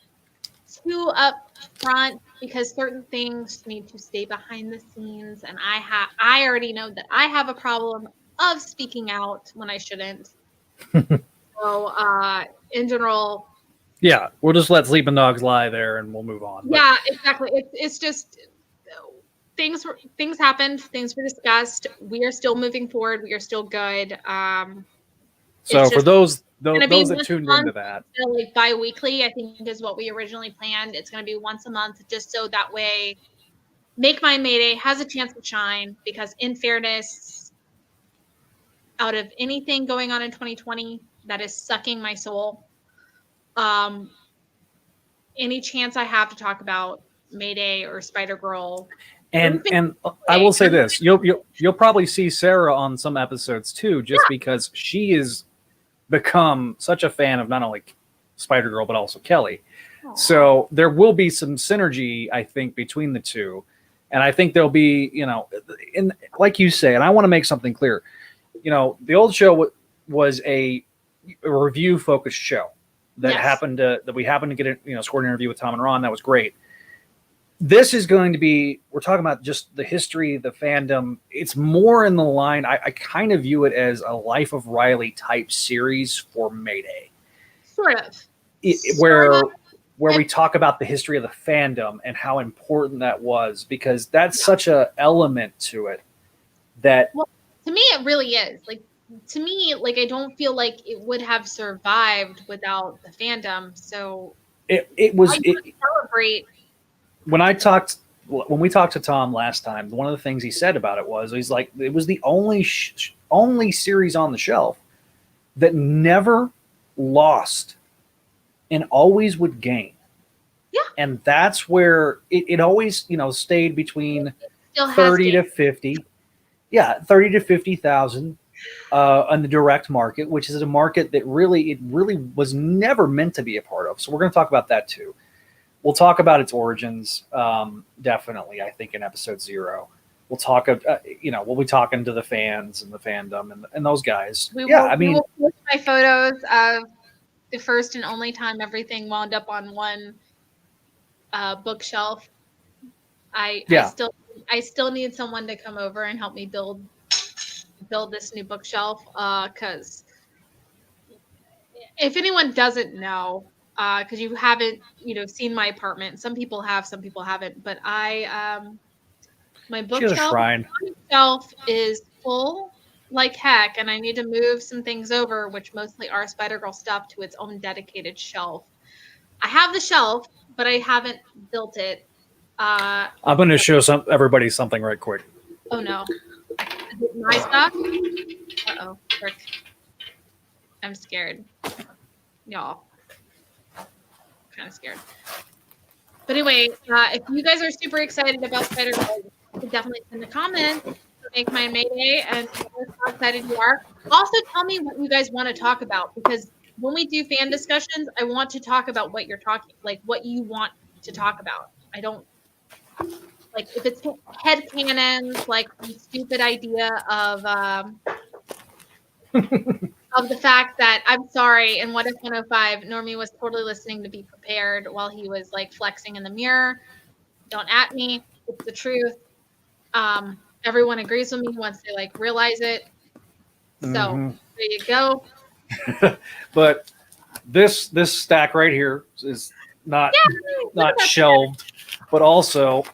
too upfront, because certain things need to stay behind the scenes, and I already know that I have a problem of speaking out when I shouldn't. So in general, yeah, we'll just let sleeping dogs lie there, and we'll move on. Yeah, exactly. It's just things happened, things were discussed. We are still moving forward. We are still good. So for those that tuned into that, like bi-weekly, I think is what we originally planned. It's going to be once a month, just so that way Make My Mayday has a chance to shine, because in fairness, out of anything going on in 2020 that is sucking my soul, any chance I have to talk about Mayday or Spider-Girl, And I will say this: you'll probably see Sarah on some episodes too, just because she is become such a fan of not only Spider-Girl but also Kelly. Aww. So there will be some synergy, I think, between the two, and I think there'll be, in like you say, and I want to make something clear. The old show was a review-focused show that we happened to get a scored an interview with Tom and Ron. That was great. This is going to be, we're talking about just the history, the fandom. It's more in the line. I kind of view it as a Life of Riley type series for Mayday. Sort of. Where we talk about the history of the fandom and how important that was, because that's such a element to it that. Well, to me, it really is. To me, I don't feel like it would have survived without the fandom. So it was. Celebrate. When we talked to Tom last time, one of the things he said about it was, he's like, it was the only series on the shelf that never lost and always would gain. Yeah. And that's where it always, stayed between 30 to 50. Yeah, 30 to 50,000 on the direct market, which is a market that really was never meant to be a part of. So we're going to talk about that too. We'll talk about its origins, definitely, I think, in episode 0. We'll talk, we'll be talking to the fans and the fandom and those guys. We will post my photos of the first and only time everything wound up on one bookshelf. I still need someone to come over and help me build this new bookshelf, because if anyone doesn't know, because you haven't seen my apartment, some people have, some people haven't, but my bookshelf is full like heck, and I need to move some things over, which mostly are Spider-Girl stuff, to its own dedicated shelf. I have the shelf, but I haven't built it. I'm going to show everybody something right quick. Oh no. Is it my stuff? Uh-oh. Frick. I'm scared. Y'all. Kind of scared. But anyway, if you guys are super excited about Spider-Girl, you can definitely send a comment to make my Mayday and tell us how excited you are. Also, tell me what you guys want to talk about, because when we do fan discussions, I want to talk about what you're talking, what you want to talk about. I don't if it's headcanons, the stupid idea of the fact that, I'm sorry, in What If 105, Normie was totally listening to Be Prepared while he was flexing in the mirror. Don't at me. It's the truth. Everyone agrees with me once they realize it. So there you go. But this stack right here is not shelved, but also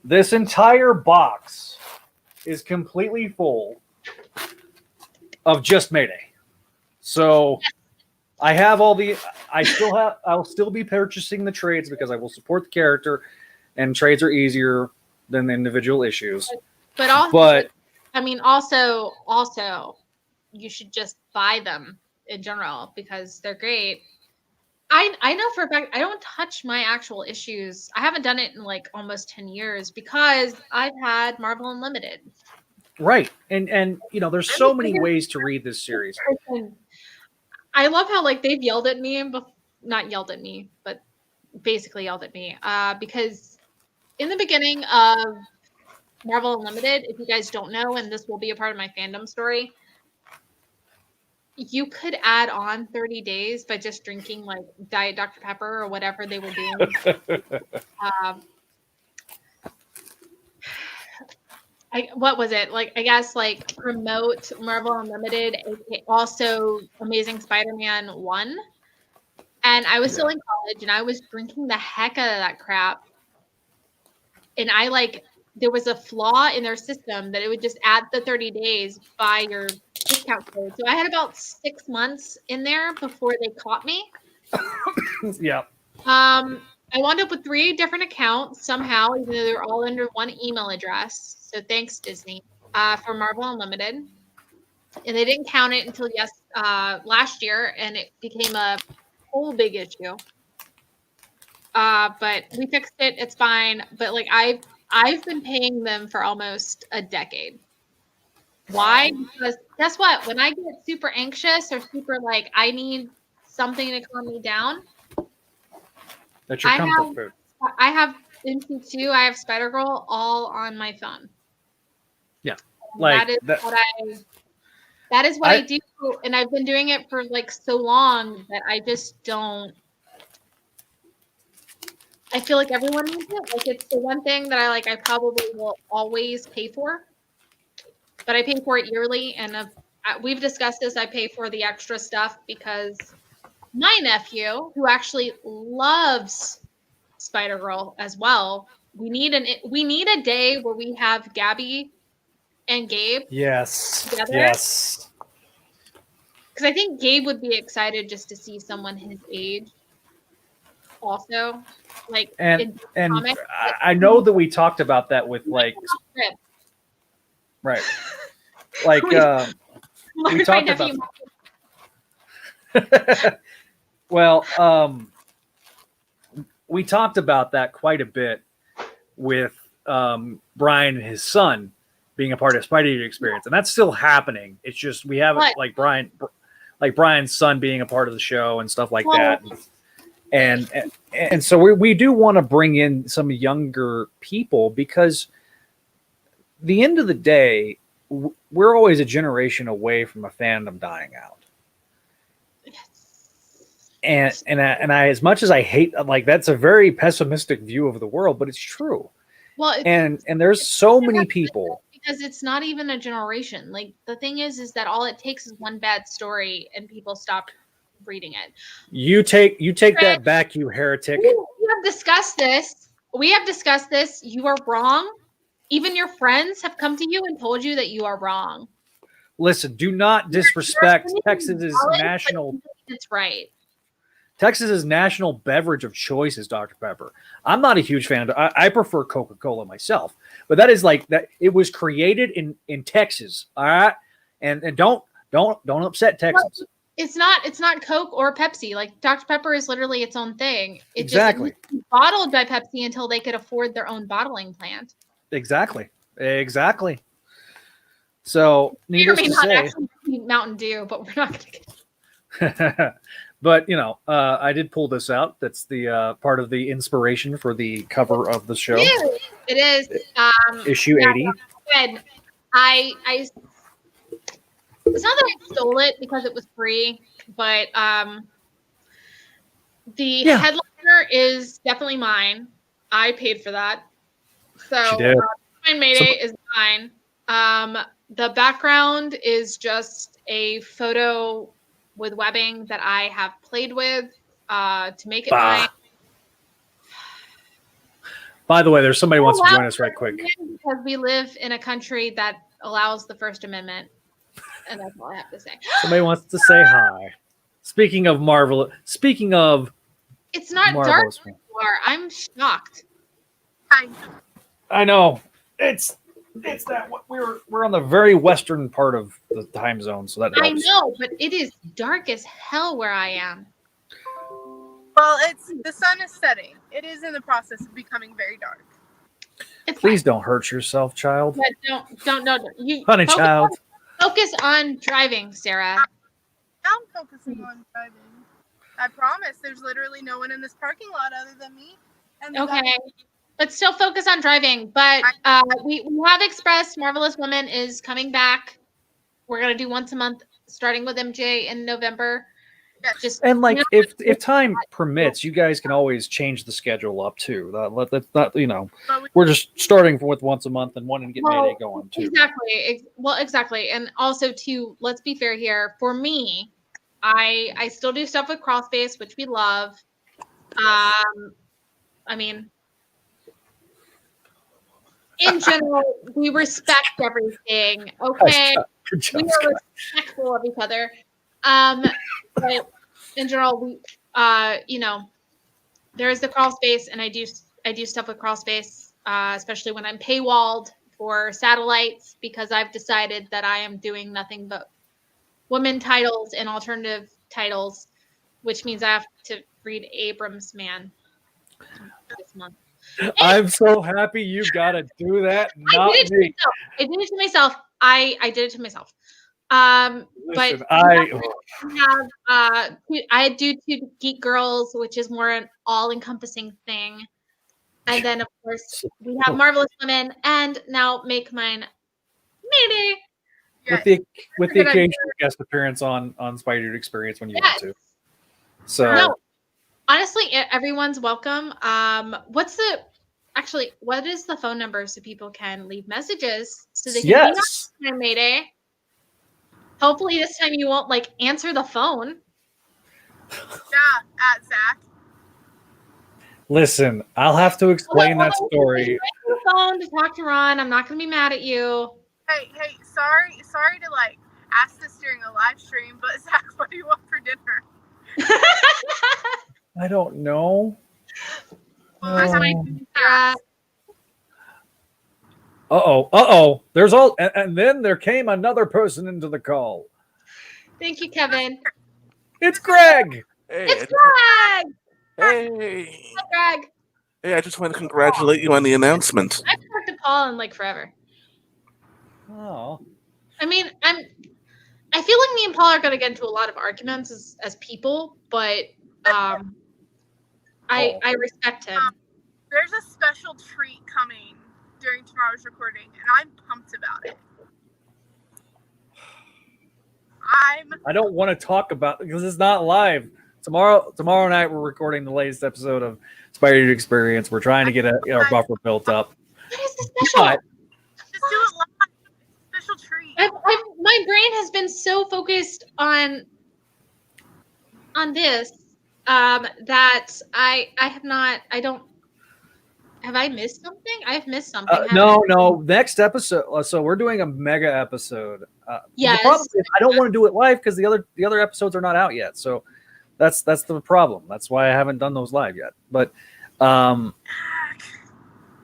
this entire box is completely full of just Mayday. So I have I'll still be purchasing the trades because I will support the character, and trades are easier than the individual issues. But also you should just buy them in general because they're great. I know for a fact I don't touch my actual issues. I haven't done it in almost 10 years because I've had Marvel Unlimited. Right. And there's so many ways to read this series. I love how they've yelled at me, not yelled at me, but basically yelled at me because in the beginning of Marvel Unlimited, if you guys don't know, and this will be a part of my fandom story, you could add on 30 days by just drinking Diet Dr. Pepper or whatever they were doing. What was it? I guess promote Marvel Unlimited, also Amazing Spider-Man 1. And I was still in college and I was drinking the heck out of that crap. And there was a flaw in their system that it would just add the 30 days by your discount code. So I had about 6 months in there before they caught me. Yeah. I wound up with 3 different accounts somehow, even though they were all under one email address. So thanks, Disney, for Marvel Unlimited. And they didn't count it until last year, and it became a whole big issue. But we fixed it. It's fine. But I've been paying them for almost a decade. Why? Because guess what? When I get super anxious or super like I need something to calm me down, That's your comfort food. I have NC2, I have Spider-Girl all on my phone. Yeah. Like that is what I do, and I've been doing it for like so long that I just don't. I feel like everyone needs it. Like it's the one thing that I probably will always pay for, but I pay for it yearly. And we've discussed this. I pay for the extra stuff because my nephew, who actually loves Spider-Girl as well, we need a day where we have Gabby and Gabe. Yes. Together. Yes. Because I think Gabe would be excited just to see someone his age. Also, like and I know that we talked about that with like right, like we talked about. Well, we talked about that quite a bit with Brian and his son being a part of Spidey experience, and that's still happening. It's just we haven't like Brian's son being a part of the show and stuff like that. And so we do want to bring in some younger people because the end of the day, we're always a generation away from a fandom dying out. And I as much as I hate, like, that's a very pessimistic view of the world, but it's true. Well, and there's so many people because it's not even a generation. Like the thing is that all it takes is one bad story and people stop reading it. You take that back, you heretic. We have discussed this. You are wrong. Even your friends have come to you and told you that you are wrong. Listen, do not disrespect Texas's national. It's right. Texas's national beverage of choice is Dr. Pepper. I'm not a huge fan of it. I prefer Coca-Cola myself, but that is like that. It was created in Texas. All right. And don't upset Texans. Well, it's not Coke or Pepsi. Like Dr. Pepper is literally its own thing. It exactly. Just bottled by Pepsi until they could afford their own bottling plant. Exactly. So needless to say, Mountain Dew, but we're not going to. But I did pull this out. That's the part of the inspiration for the cover of the show. It is. Issue 80. And I it's not that I stole it because it was free, but the headliner is definitely mine. I paid for that. So Mine Mayday is mine. The background is just a photo with webbing that I have played with to make it mine. By the way, there's somebody who wants to join us right quick. Because we live in a country that allows the First Amendment. And that's all I have to say. Somebody wants to say hi. Speaking of it's not dark anymore. I'm shocked. I know. It's that we're on the very western part of the time zone, so that helps. I know, but it is dark as hell where I am. Well, the sun is setting. It is in the process of becoming very dark. Please don't hurt yourself, child. But don't. You, honey, child. Focus on driving, Sarah. I'm focusing on driving. I promise. There's literally no one in this parking lot other than me. Okay. But still focus on driving. But we have expressed Marvelous Women is coming back. We're going to do once a month, starting with MJ in November. Yes. And if time permits, you guys can always change the schedule up too. That's not, we're just starting with once a month and wanting to get Mayday going too. Exactly. And also too, let's be fair here. For me, I still do stuff with Crawlspace, which we love. I mean, in general, we respect everything. Okay, we are respectful of each other. But in general, we, there is the Crawlspace, and I do stuff with Crawlspace, especially when I'm paywalled for satellites, because I've decided that I am doing nothing but women titles and alternative titles, which means I have to read Abrams Man this month. I'm so happy you got to do that, not me. I did it to myself. I did it to myself. Listen, but I do Two Geek Girls, which is more an all-encompassing thing, and then of course we have Marvelous Women, and now Make Mine Mayday. With the occasional guest appearance on Spider Dude Experience when you want to. So no, honestly, everyone's welcome. What is the phone number so people can leave messages so they can be on Mayday? Hopefully this time you won't answer the phone. Yeah, at Zach. Listen, I'll have to explain that story. The phone to talk to Ron. I'm not gonna be mad at you. Hey, sorry to ask this during a live stream, but Zach, what do you want for dinner? I don't know. Uh-oh. There's and then there came another person into the call. Thank you, Kevin. It's Greg. Hey, it's Greg. Hey. Hi, Greg. Hey, I just want to congratulate you on the announcement. I've talked to Paul in forever. Oh. I mean, I feel like me and Paul are going to get into a lot of arguments as people, but I respect him. There's a special treat coming during tomorrow's recording, and I'm pumped about it. I don't want to talk about it because it's not live. Tomorrow night we're recording the latest episode of Spider Dude Experience. We're trying to get our buffer built up. What is the special? Just do it live. Special treat. My brain has been so focused on this that I have not. I don't. Have I missed something? I've missed something. No. Next episode. So we're doing a mega episode. Yes. The problem is I don't want to do it live because the other episodes are not out yet. So that's the problem. That's why I haven't done those live yet. But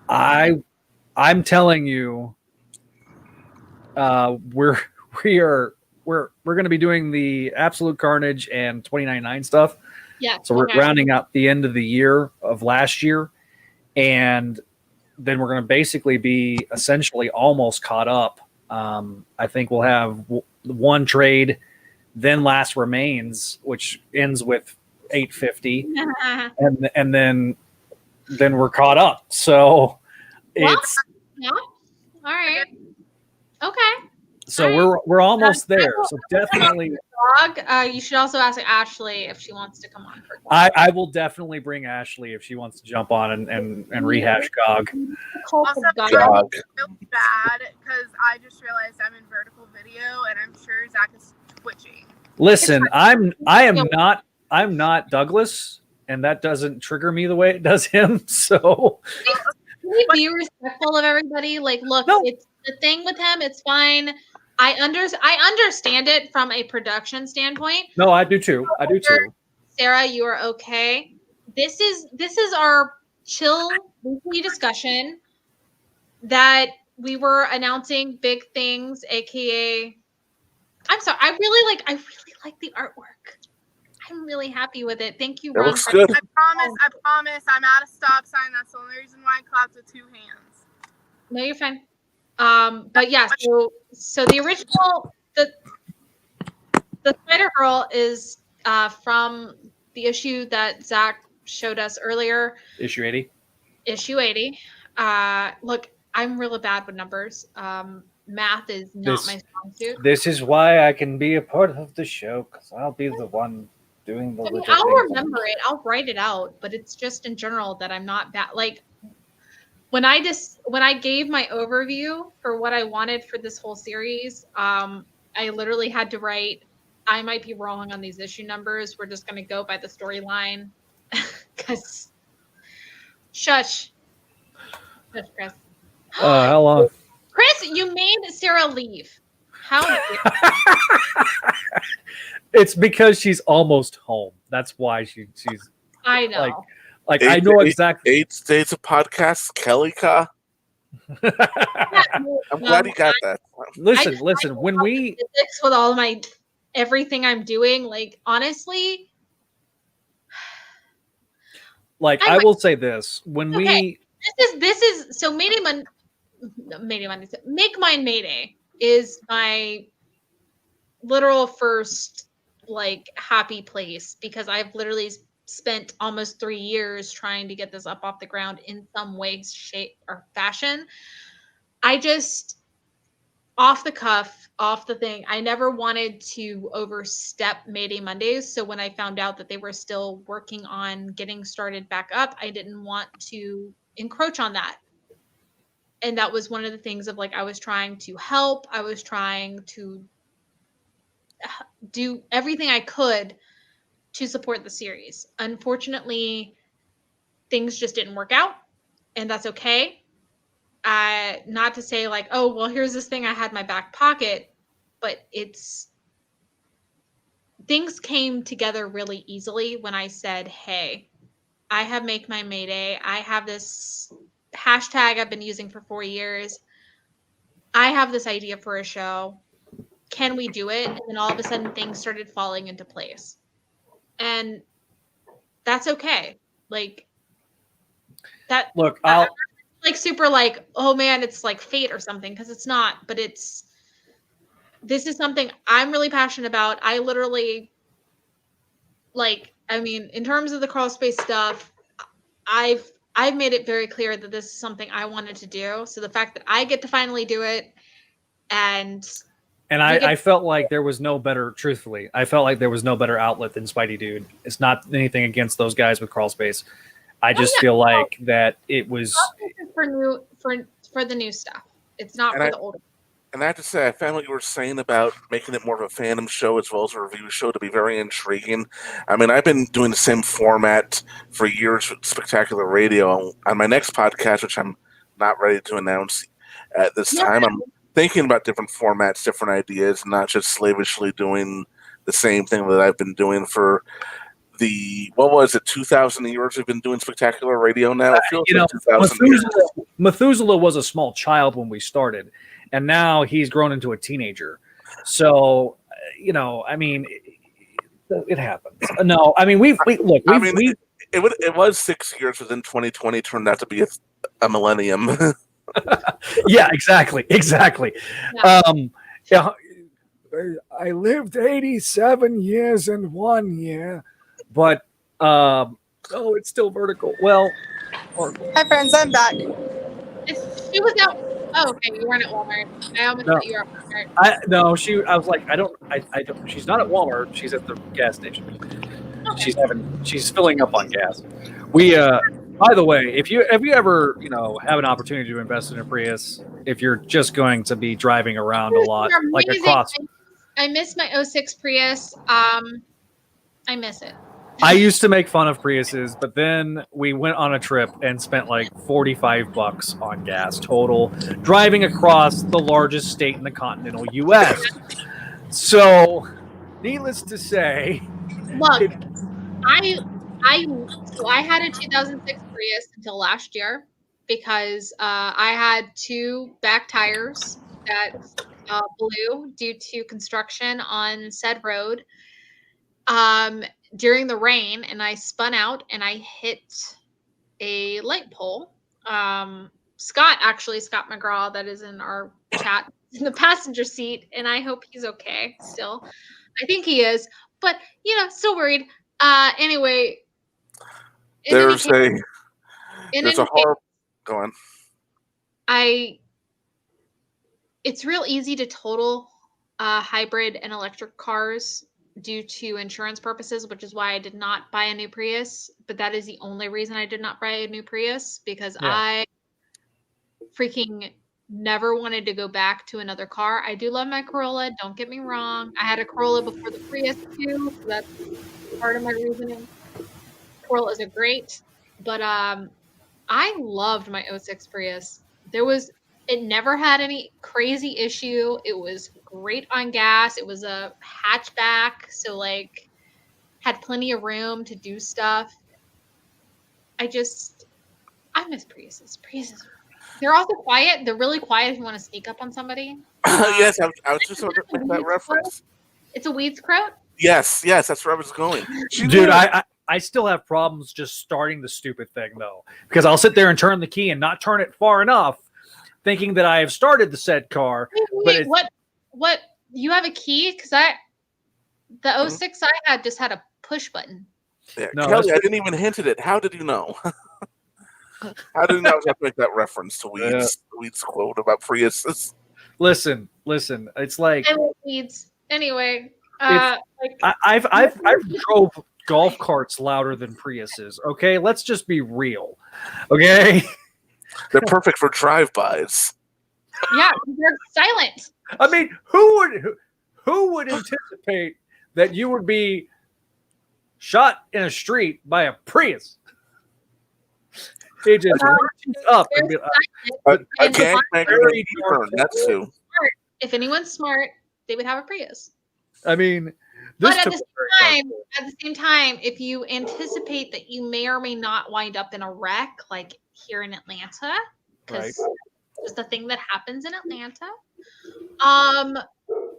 I'm telling you, we're going to be doing the Absolute Carnage and 2099 stuff. Yeah. So we're rounding out the end of the year of last year. And then we're going to basically be essentially almost caught up. I think we'll have one trade, then Last Remains, which ends with 850, and then we're caught up. So it's yeah. All right. Okay. So we're almost there. So definitely. You should also ask Ashley if she wants to come on. I will definitely bring Ashley if she wants to jump on and rehash GOG. Also, I feel bad because I just realized I'm in vertical video and I'm sure Zach is twitching. Listen, I'm not Douglas, and that doesn't trigger me the way it does him. So can we be respectful of everybody? Look, it's the thing with him. It's fine. I understand it from a production standpoint. No, I do too. Sarah, you are okay. This is our chill weekly discussion that we were announcing big things, aka I'm sorry. I really like the artwork. I'm really happy with it. Thank you, Ron. It looks good. I promise. I'm at a stop sign. That's the only reason why I clapped with two hands. No, you're fine. But yeah, so the original the Spider Girl is from the issue that Zach showed us earlier. Issue 80. Issue 80. Look, I'm really bad with numbers. Math is not my strong suit. This is why I can be a part of the show, because I'll be the one doing the little I'll things. remember it. I'll write it out, but it's just in general that I'm not bad. When I gave my overview for what I wanted for this whole series, I literally had to write, I might be wrong on these issue numbers. We're just going to go by the storyline. Because, shush, Chris. How long? Chris, you made Sarah leave. How did you? It's because she's almost home. That's why she's. I know. I know exactly. 8 days of podcasts, Kelly Ka. I'm glad you got that. Listen. When we with all my everything I'm doing, honestly, I will say this: when we This is so Mayday Monday. Make Mine Mayday is my literal first like happy place because I've literally spent almost 3 years trying to get this up off the ground in some way, shape, or fashion. I just off the cuff, off the thing. I never wanted to overstep Mayday Mondays. So when I found out that they were still working on getting started back up, I didn't want to encroach on that. And that was one of the things of like, I was trying to help. I was trying to do everything I could to support the series. Unfortunately, things just didn't work out, and that's okay. Not to say like, oh, well, here's this thing I had in my back pocket, but things came together really easily when I said, hey, I have Make My Mayday. I have this hashtag I've been using for 4 years. I have this idea for a show. Can we do it? And then all of a sudden things started falling into place. And that's okay. Like that. Look, I'm like super like, oh man, it's like fate or something, because it's not, but this is something I'm really passionate about. I literally in terms of the crawl space stuff, I've made it very clear that this is something I wanted to do. So the fact that I get to finally do it and I felt like there was no better, truthfully, I felt like there was no better outlet than Spidey Dude. It's not anything against those guys with crawl space. I just feel like that it was for the new stuff. It's not for the older. And I have to say, I found what you were saying about making it more of a fandom show as well as a review show to be very intriguing. I mean, I've been doing the same format for years with Spectacular Radio. On my next podcast, which I'm not ready to announce at this time, I'm thinking about different formats, different ideas, not just slavishly doing the same thing that I've been doing for the 2,000 years we've been doing Spectacular Radio now. It feels like 2,000 years. Methuselah was a small child when we started, and now he's grown into a teenager. So, I mean, it happens. No, I mean, it was 6 years, but then 2020 turned out to be a millennium. Yeah, exactly. Yeah. I lived 87 years and 1 year, but it's still vertical. Well, Hi friends, I'm back. She was out. Oh, okay. You weren't at Walmart. I almost thought you were at Walmart. I was like, I don't. She's not at Walmart. She's at the gas station. Okay. She's filling up on gas. By the way, if you ever have an opportunity to invest in a Prius, if you're just going to be driving around a lot, like across. I miss my 06 Prius. I miss it. I used to make fun of Priuses, but then we went on a trip and spent like $45 on gas total, driving across the largest state in the continental U.S. So, needless to say, look, I had a 2006 Prius until last year because I had 2 back tires that blew due to construction on said road during the rain, and I spun out and I hit a light pole. Scott McGraw, that is in our chat, in the passenger seat, and I hope he's okay still. I think he is, but still worried. Anyway, there's a horror. Go on. It's real easy to total hybrid and electric cars due to insurance purposes, which is why I did not buy a new Prius. But that is the only reason I did not buy a new Prius, because I freaking never wanted to go back to another car. I do love my Corolla. Don't get me wrong. I had a Corolla before the Prius too, so that's part of my reasoning. Corollas are great, but I loved my 06 Prius. It never had any crazy issue. It was great on gas. It was a hatchback, so had plenty of room to do stuff. I miss Priuses. They're also quiet. They're really quiet if you want to sneak up on somebody. Yes, I was just about to make that reference. It's a weeds crowd. Yes, that's where I was going. Dude, I still have problems just starting the stupid thing though, because I'll sit there and turn the key and not turn it far enough, thinking that I have started the said car. Wait, what? You have a key? Because the 06 I had just had a push button. Yeah, no, Kelly, I didn't even hint at it. How did you know? How did you know I was going to make that reference to Weed's quote about Priuses? Listen. It's like Weeds. Anyway, I've drove golf carts louder than Priuses. Okay, let's just be real. Okay, they're perfect for drive-bys. Yeah, they're silent. I mean, who would anticipate that you would be shot in a street by a Prius? It just up and be a gangbanger. That's who. If anyone's smart, they would have a Prius. I mean, but at the same time, if you anticipate that you may or may not wind up in a wreck, like here in Atlanta, because it's the thing that happens in Atlanta,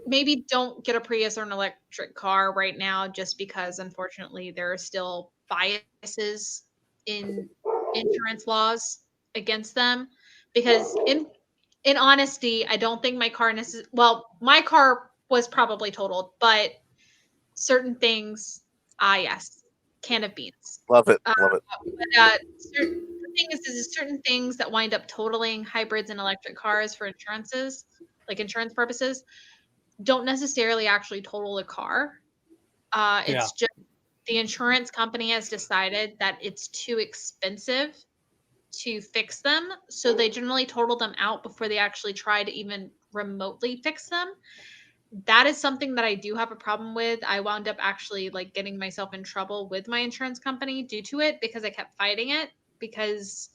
maybe don't get a Prius or an electric car right now, just because unfortunately there are still biases in insurance laws against them. Because in honesty, I don't think my car my car was probably totaled, but certain things, yes, can of beans. Love it. But, the thing is certain things that wind up totaling hybrids and electric cars for insurances, like insurance purposes, don't necessarily actually total the car. It's just the insurance company has decided that it's too expensive to fix them, so they generally total them out before they actually try to even remotely fix them. That is something that I do have a problem with. I wound up actually like getting myself in trouble with my insurance company due to it, because I kept fighting it. Because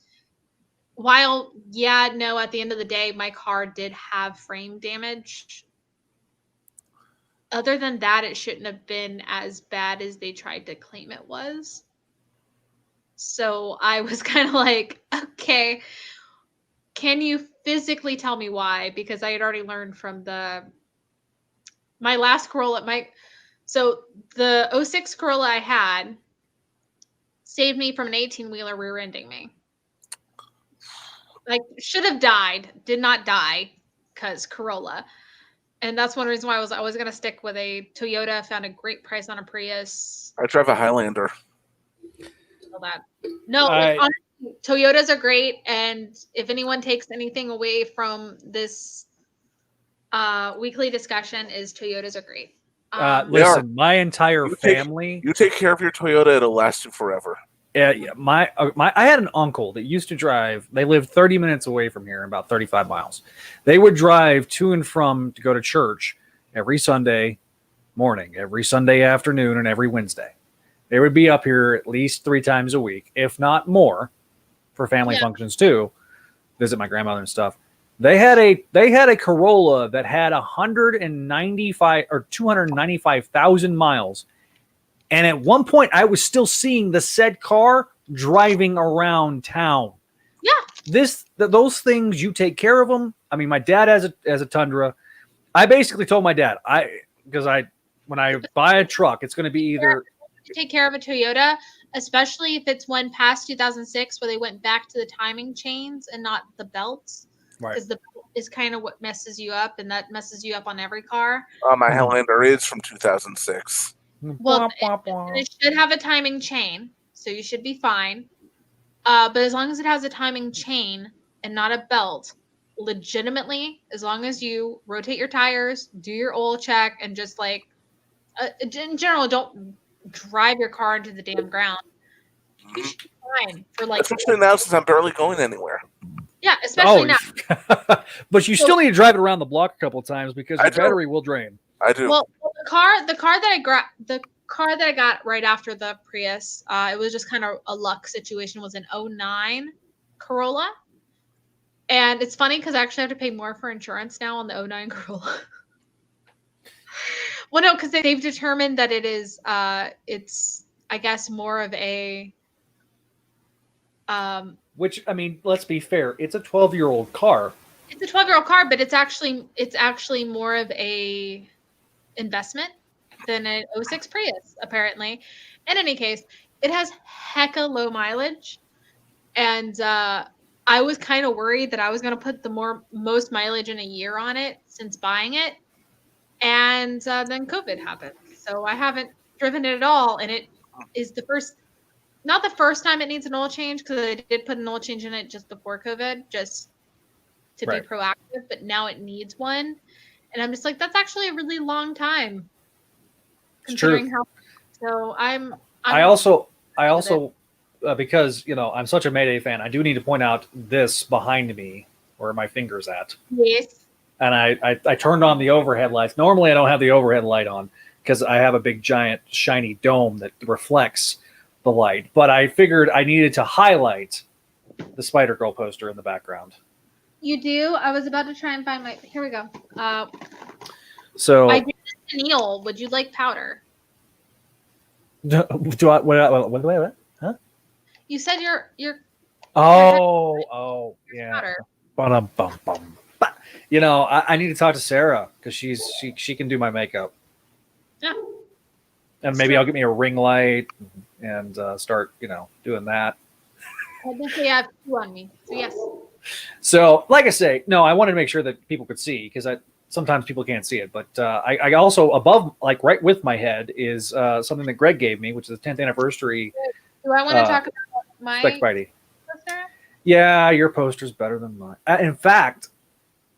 while, at the end of the day, my car did have frame damage. Other than that, it shouldn't have been as bad as they tried to claim it was. So I was kind of like, okay, can you physically tell me why? Because I had already learned from my last Corolla, so the 06 Corolla I had saved me from an 18-wheeler rear-ending me. Like, should have died, did not die, because Corolla. And that's one reason why I was going to stick with a Toyota. Found a great price on a Prius. I drive a Highlander. No, honestly, Toyotas are great. And if anyone takes anything away from this weekly discussion, is Toyotas are great. Listen, my entire family. You take care of your Toyota; it'll last you forever. I had an uncle that used to drive. They lived 30 minutes away from here, about 35 miles. They would drive to and from to go to church every Sunday morning, every Sunday afternoon, and every Wednesday. They would be up here at least 3 times a week, if not more, for family functions too. Visit my grandmother and stuff. They had a Corolla that had 195 or 295,000 miles. And at one point, I was still seeing the said car driving around town. Yeah. Those things, you take care of them. I mean, my dad has a Tundra. I basically told my dad, when I buy a truck, it's going to be either take care of a Toyota, especially if it's one past 2006 where they went back to the timing chains and not the belts. Right. Because the belt is kind of what messes you up, and that messes you up on every car. My Highlander is from 2006. Well, it should have a timing chain, so you should be fine. But as long as it has a timing chain and not a belt, legitimately, as long as you rotate your tires, do your oil check, and just like, in general, don't drive your car into the damn ground, you should be fine for like. Especially now, since I'm barely going anywhere. Yeah, especially now. But you still need to drive it around the block a couple of times because your battery will drain. I do. Well, the car that I got right after the Prius, it was just kind of a luck situation. Was an 09 Corolla, and it's funny because I actually have to pay more for insurance now on the 09 Corolla. Well, no, because they've determined that it is, it's I guess more of a. Which, I mean, let's be fair. It's a 12-year-old car. It's a 12-year-old car, but it's actually more of a investment than an 06 Prius, apparently. In any case, it has hecka low mileage, and I was kind of worried that I was going to put the most mileage in a year on it since buying it, and then COVID happened, so I haven't driven it at all, and it is not the first time it needs an oil change, because I did put an oil change in it just before COVID, just to be proactive, but now it needs one. And I'm just like, that's actually a really long time. Considering how, so I also because, I'm such a Mayday fan, I do need to point out this behind me where my finger's at. Yes. And I turned on the overhead lights. Normally I don't have the overhead light on because I have a big giant shiny dome that reflects the light, but I figured I needed to highlight the Spider-Girl poster in the background. You do? I was about to try and find here we go. So I did this to Neil. Would you like powder? What? Huh? You said you're yeah. powder. Bum. I need to talk to Sarah because she can do my makeup. Yeah. And maybe I'll get me a ring light and start, doing that. I think they have 2 on me. So yes. So, like I say, no, I wanted to make sure that people could see because sometimes people can't see it. But I also above, like right with my head, is something that Greg gave me, which is the 10th anniversary. Do I want to talk about my Spec Spidey? poster? Yeah, your poster's better than mine. In fact,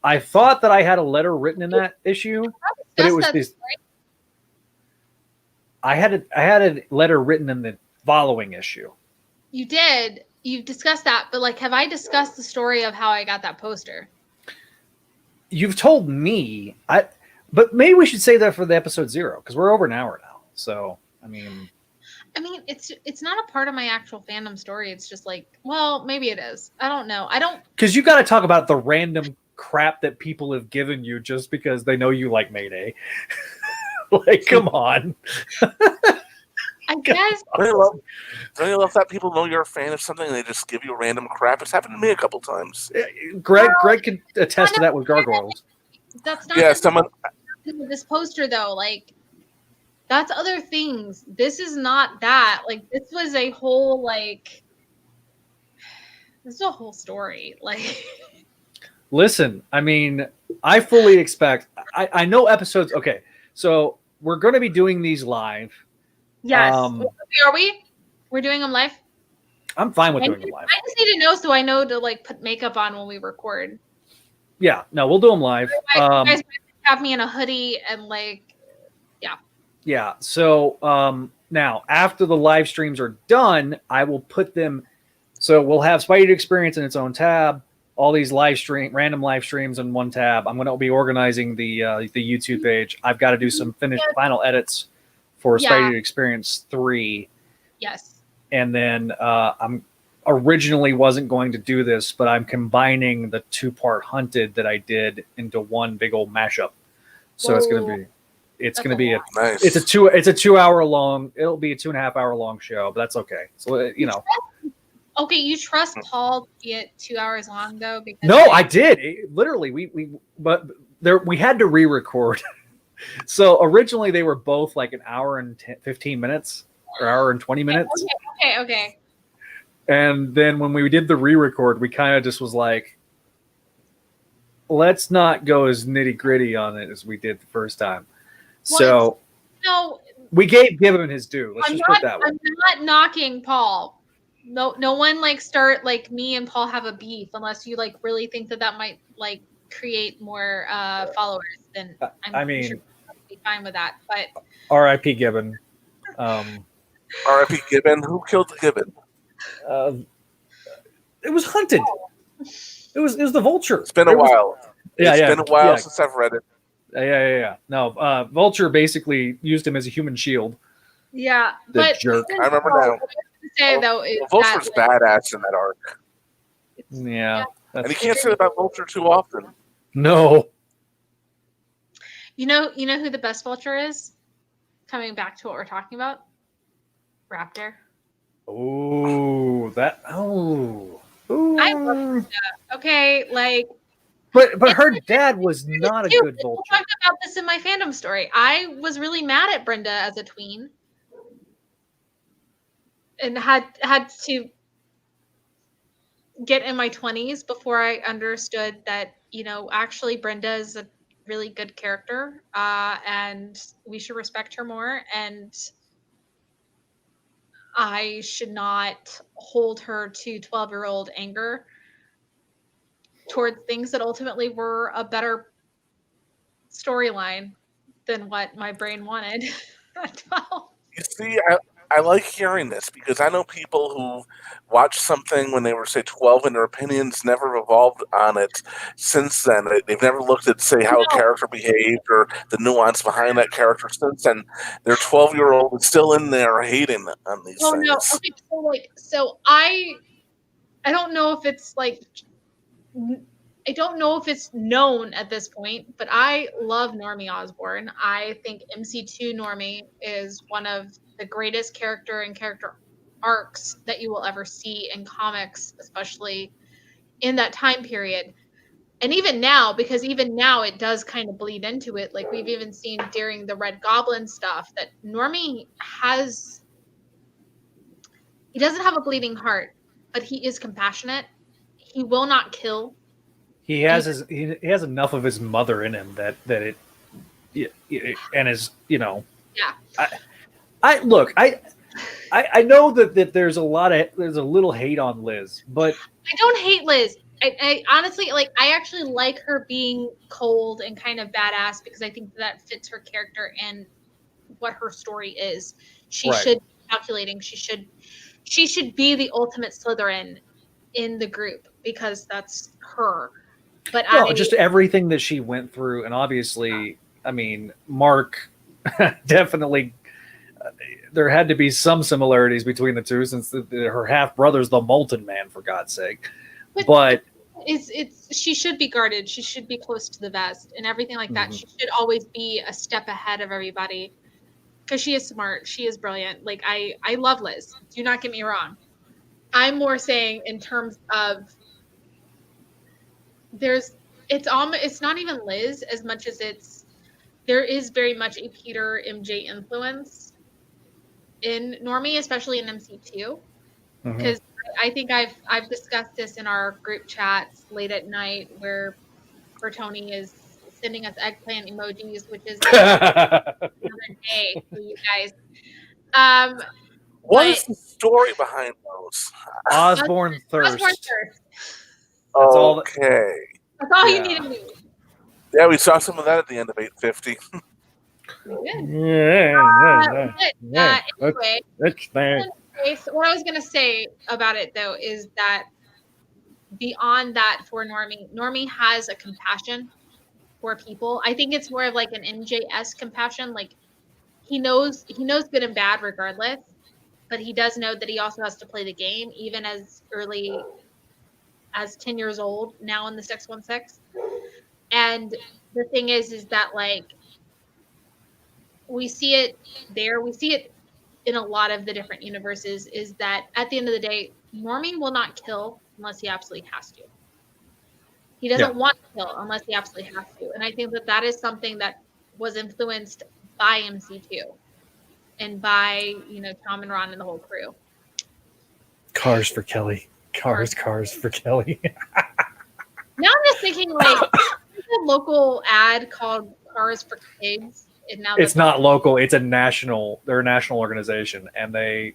I thought that I had a letter written in that issue, but it was this. I had a letter written in the following issue. You did. You've discussed that, but have I discussed the story of how I got that poster? You've told me, but maybe we should say that for the episode 0 because we're over an hour now. So I mean, it's not a part of my actual fandom story. It's just maybe it is. I don't know. Because you got to talk about the random crap that people have given you just because they know you like Mayday. Come on. I guess. Don't you love that people know you're a fan of something and they just give you random crap? It's happened to me a couple times. Greg can attest to that with Gargoyles. That's not this poster though. That's other things. This is not that. This was a whole this is a whole story. Listen, I fully expect. I know episodes. Okay, so we're going to be doing these live. Yes. Are we? We're doing them live? I'm fine with doing them live. I just need to know so I know to put makeup on when we record. Yeah, no, we'll do them live. You guys have me in a hoodie and yeah. Yeah. So now after the live streams are done, I will put them. So we'll have Spidey Experience in its own tab. All these random live streams in one tab. I'm going to be organizing the YouTube page. I've got to do some final edits for Spidey Experience 3. Yes. And then I'm originally wasn't going to do this, but I'm combining the 2-part Hunted that I did into one big old mashup. So it's going to be nice. It's a 2 hour long. It'll be a 2.5 hour long show, but that's okay. So Okay, you trust Paul to be at 2 hours long though? Because no, I did. Literally, we had to re-record. So originally they were both an hour and 15 minutes or hour and 20 minutes. Okay. And then when we did the re-record, we kind of just was let's not go as nitty gritty on it as we did the first time. So we gave him his due. Let's just put that way. I'm not knocking Paul. No one start me and Paul have a beef unless you really think that might create more followers. Then I'm sure I'll be fine with that. But R.I.P. Gibbon. R.I.P. Gibbon. Who killed the Gibbon? It was Hunted. It was the Vulture. It's been a while. It's been a while since I've read it. Yeah. No, Vulture basically used him as a human shield. Yeah, but jerk. I remember now. Say though, Vulture's badass in that arc. Yeah, and you can't say that about Vulture too often. No. You know who the best Vulture is? Coming back to what we're talking about, Raptor. Oh, that. Oh. I love that. Okay, But her dad was not a good Vulture. We talked about this in my fandom story. I was really mad at Brenda as a tween. and had to get in my 20s before I understood that, actually Brenda is a really good character, and we should respect her more, and I should not hold her to 12-year-old anger towards things that ultimately were a better storyline than what my brain wanted at 12. You see, I like hearing this because I know people who watched something when they were, say, 12 and their opinions never evolved on it since then. They've never looked at, say, how a character behaved or the nuance behind that character since then. Their 12-year-old is still in there hating on these things. No. Okay, so I don't know if it's like, I don't know if it's known at this point, but I love Normie Osborn. I think MC2 Normie is one of the greatest character arcs that you will ever see in comics, especially in that time period. And even now, because even now it does kind of bleed into it. Like we've even seen during the Red Goblin stuff that Normie he doesn't have a bleeding heart, but he is compassionate. He will not kill. He has he has enough of his mother in him that it and his Yeah. I look, I know that there's a little hate on Liz, but I don't hate Liz. I honestly I actually like her being cold and kind of badass because I think that fits her character and what her story is. She should be calculating. She should be the ultimate Slytherin in the group because that's her. But just everything that she went through, and obviously, I mean, Mark definitely. There had to be some similarities between the two, since her half brother's the Molten Man, for God's sake. But it's she should be guarded. She should be close to the vest and everything like that. She should always be a step ahead of everybody because she is smart. She is brilliant. Like I love Liz. Do not get me wrong. I'm more saying in terms of it's not even Liz as much as there is very much a Peter MJ influence in Normie, especially in MC2, because I think I've discussed this in our group chats late at night where Bertoni is sending us eggplant emojis, which is another day for you guys. What is the story behind those? Osborn Thirst. That's okay. That's all you need to know. Yeah, we saw some of that at the end of 850. Anyway, so what I was going to say about it, though, is that beyond that, for Normie has a compassion for people. I think it's more of like an MJS compassion. Like he knows good and bad regardless, but he does know that he also has to play the game, even as early as 10 years old now in the 616. And the thing is that like we see it there, we see it in a lot of the different universes, is that at the end of the day, Normie will not kill unless he absolutely has to. He doesn't want to kill unless he absolutely has to. And I think that is something that was influenced by MC2 and by, Tom and Ron and the whole crew. Cars for Kelly. Cars for Kelly. Now I'm just thinking like there's a local ad called Cars for Kids. And now it's not local. It's they're a national organization, and they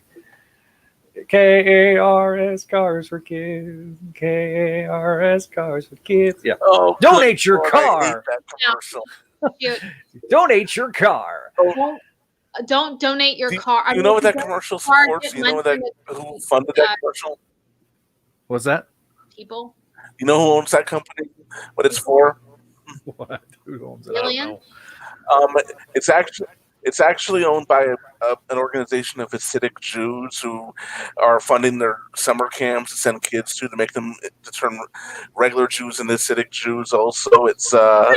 KARS Cars for Kids. KARS Cars for Kids. Yeah. Oh, donate your car. Donate your car. Don't donate your car. You know what that commercial supports? You know who funded that commercial? What's that? People. You know who owns that company? What it's for? What? Who owns it? Alien? It's actually owned by an organization of Hasidic Jews who are funding their summer camps to send kids to make them to turn regular Jews into Hasidic Jews. Also, it's a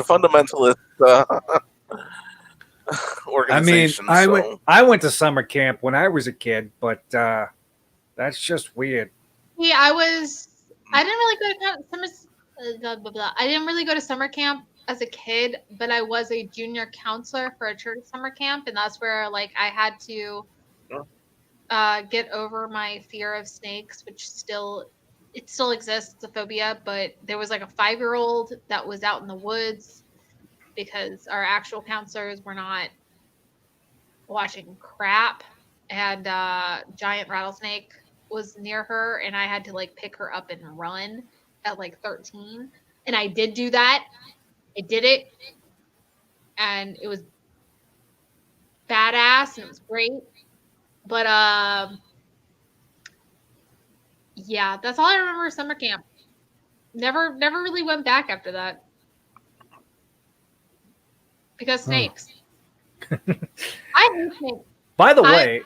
fundamentalist organization. I mean, I went to summer camp when I was a kid, but that's just weird. Yeah, I didn't really go to summer. I didn't really go to summer camp as a kid, but I was a junior counselor for a church summer camp, and that's where like I had to get over my fear of snakes, which still exists. It's a phobia, but there was like a 5-year-old that was out in the woods because our actual counselors were not watching crap, and giant rattlesnake was near her, and I had to like pick her up and run at like 13, and I did do that. I did it, and it was badass and it was great. But yeah, that's all I remember of summer camp. Never really went back after that. Because snakes. I hate snakes. By the way,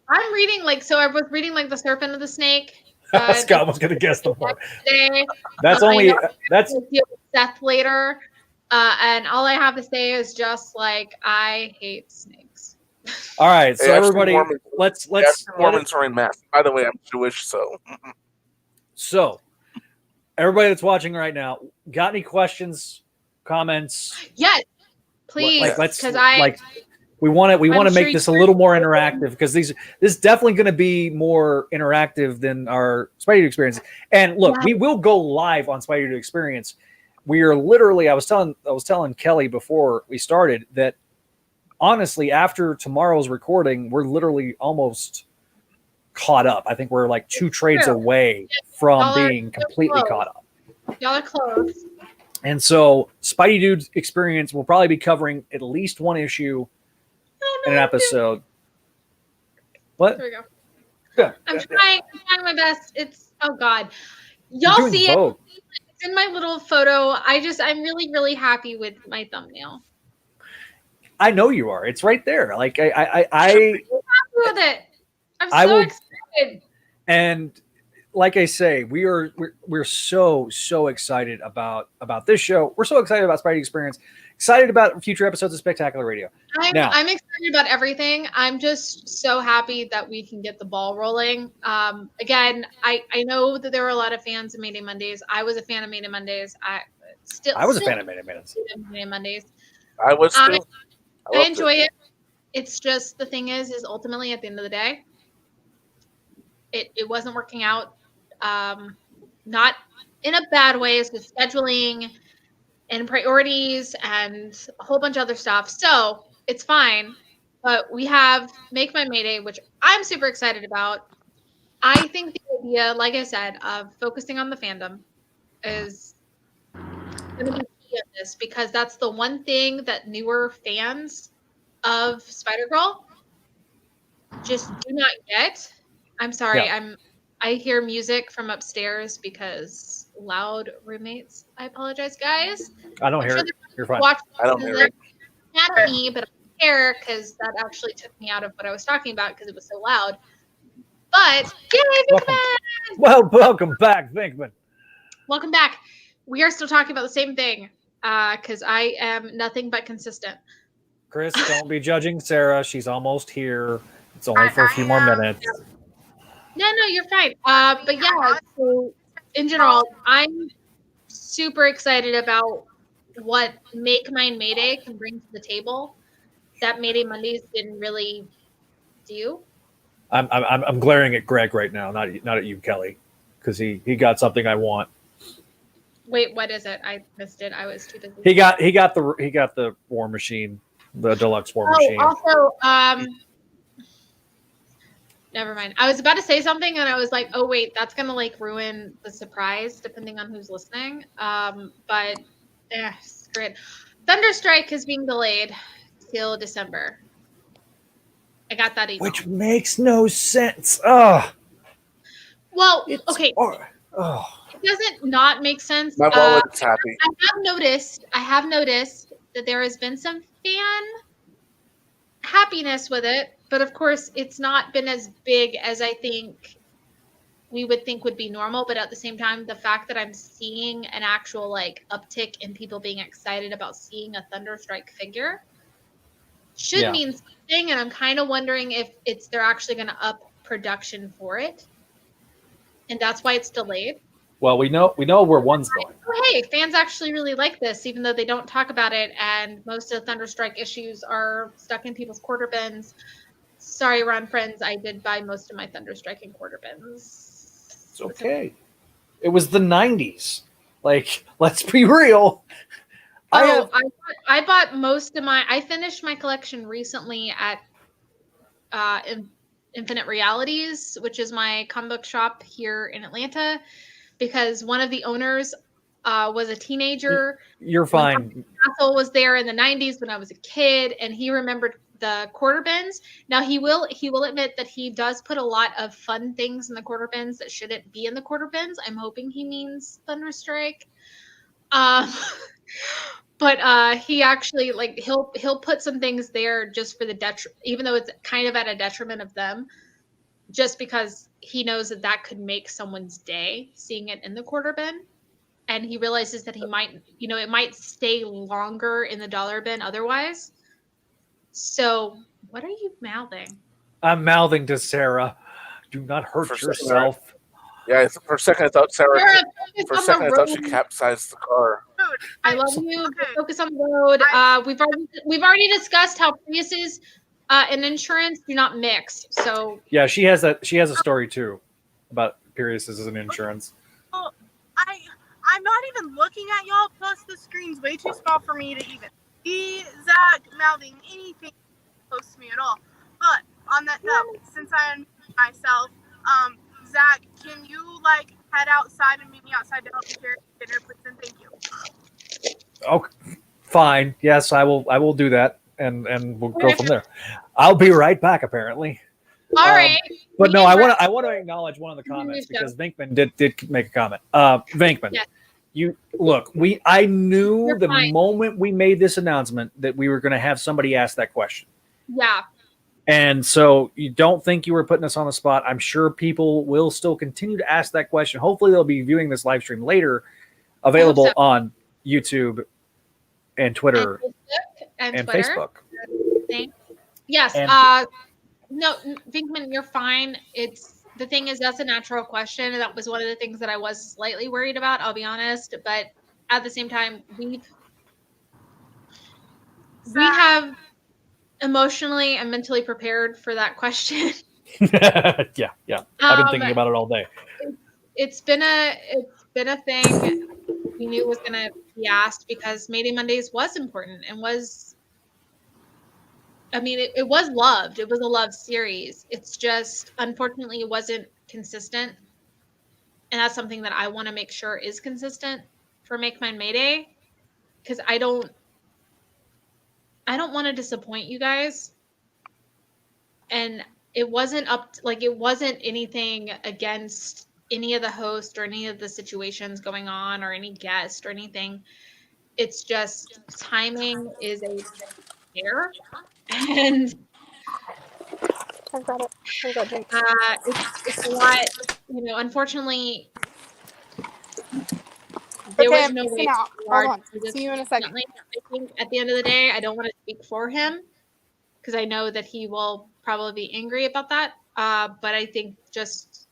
I'm reading I was reading like The Serpent and the Snake. Scott was gonna guess the part. Today. That's Seth later. And all I have to say is just like I hate snakes. All right, so everybody, let's Mormons are in mass. By the way, I'm Jewish, so. So, everybody that's watching right now, got any questions, comments? Yes, please. We want to make this a little more interactive because this is definitely going to be more interactive than our Spidey Dude Experience. And look, we will go live on Spidey Dude Experience. We are literally. I was telling Kelly before we started that honestly, after tomorrow's recording, we're literally almost caught up. I think we're like 2 trades away from being completely caught up. Y'all are close. And so Spidey Dude Experience will probably be covering at least one issue in an episode. What? There we go. Yeah. I'm trying my best. It's God. Y'all see it. It's in my little photo. I'm really, really happy with my thumbnail. I know you are. It's right there. Like I'm happy with it. I'm so excited. And like I say, we're so excited about this show. We're so excited about Spidey Experience. Excited about future episodes of Spectacular Radio. I'm excited about everything. I'm just so happy that we can get the ball rolling. Again, I know that there were a lot of fans of Mayday Mondays. I was a fan of Mayday Mondays. I was a fan of Mayday Mondays. I was too. I enjoy it. It's just the thing is ultimately at the end of the day, it wasn't working out. Not in a bad way, it's with scheduling and priorities and a whole bunch of other stuff. So it's fine. But we have Make My Mayday, which I'm super excited about. I think the idea, like I said, of focusing on the fandom is going to be key in this because that's the one thing that newer fans of Spider-Girl just do not get. I'm sorry. Yeah. I hear music from upstairs because loud roommates. I apologize, guys. I don't hear it. You're fine. I don't hear it. Mad at me, but I don't care because that actually took me out of what I was talking about because it was so loud. But yay, Vinkman! Welcome back, Vinkman. Welcome back. We are still talking about the same thing because I am nothing but consistent. Chris, don't be judging Sarah. She's almost here. It's only for a few more minutes. No, you're fine. But yeah, so in general, I'm super excited about what Make Mine Mayday can bring to the table that Mayday Mondays didn't really do. I'm glaring at Greg right now, not at you, Kelly, because he got something I want. Wait, what is it? I missed it. I was too busy. He got the War Machine, the deluxe War Machine. Also, never mind. I was about to say something and I was like, oh wait, that's gonna like ruin the surprise depending on who's listening. But screw it. Thunderstrike is being delayed till December. I got that email. Which makes no sense. Oh. Well, okay. Oh. It doesn't not make sense. My wallet's happy. I have noticed that there has been some fan happiness with it, but of course it's not been as big as I think we would think would be normal. But at the same time, the fact that I'm seeing an actual like uptick in people being excited about seeing a Thunderstrike figure should mean something, and I'm kind of wondering if they're actually going to up production for it, and that's why it's delayed. Well, we know where one's going. Oh, hey, fans actually really like this, even though they don't talk about it, and most of the Thunderstrike issues are stuck in people's quarter bins. Sorry, Ron friends. I did buy most of my Thunderstrike in quarter bins. It's okay. It was the 90s. Like, let's be real. I bought most of my. I finished my collection recently at Infinite Realities, which is my comic book shop here in Atlanta, because one of the owners was a teenager. You're fine. Castle was there in the 90s when I was a kid, and he remembered the quarter bins. Now he will admit that he does put a lot of fun things in the quarter bins that shouldn't be in the quarter bins. I'm hoping he means Thunderstrike. But he actually, like, he'll put some things there just for the detriment, even though it's kind of at a detriment of them, just because he knows that could make someone's day seeing it in the quarter bin. And he realizes that he might, it might stay longer in the dollar bin otherwise. So what are you mouthing? I'm mouthing to Sarah. Do not hurt yourself. Yeah, for a second I thought Sarah. For a second I thought she capsized the car. I love you. Okay. Focus on the road. We've already discussed how Priuses and insurance do not mix. So yeah, she has a story too about Priuses and insurance. Well, I'm not even looking at y'all. Plus, the screen's way too small for me to even see Zach mouthing anything close to me at all. But on that note, since I am myself, Zach, can you head outside and meet me outside to help me carry dinner, please? And thank you. Okay, fine. Yes, I will do that, and we'll go from there. I'll be right back. Apparently. All right. But no, I want to acknowledge one of the comments because Vinkman did make a comment. Vinkman, yes. I knew moment we made this announcement that we were going to have somebody ask that question. Yeah. And so you don't think you were putting us on the spot. I'm sure people will still continue to ask that question. Hopefully they'll be viewing this live stream later, available on YouTube and Twitter and Facebook. Yes. No, Vinkman, you're fine. The thing is, that's a natural question. That was one of the things that I was slightly worried about, I'll be honest. But at the same time, we have emotionally and mentally prepared for that question. Yeah. I've been thinking about it all day. It's been a thing we knew was going to be asked because Mayday Mondays was important and was, it was loved. It was a loved series. It's just, unfortunately, it wasn't consistent. And that's something that I want to make sure is consistent for Make Mine Mayday. Because I don't want to disappoint you guys. And it wasn't it wasn't anything against any of the hosts or any of the situations going on or any guest or anything. It's just timing is a error. And it's a lot, unfortunately, there was no way to see you in a second. I think at the end of the day, I don't want to speak for him because I know that he will probably be angry about that. But I think just,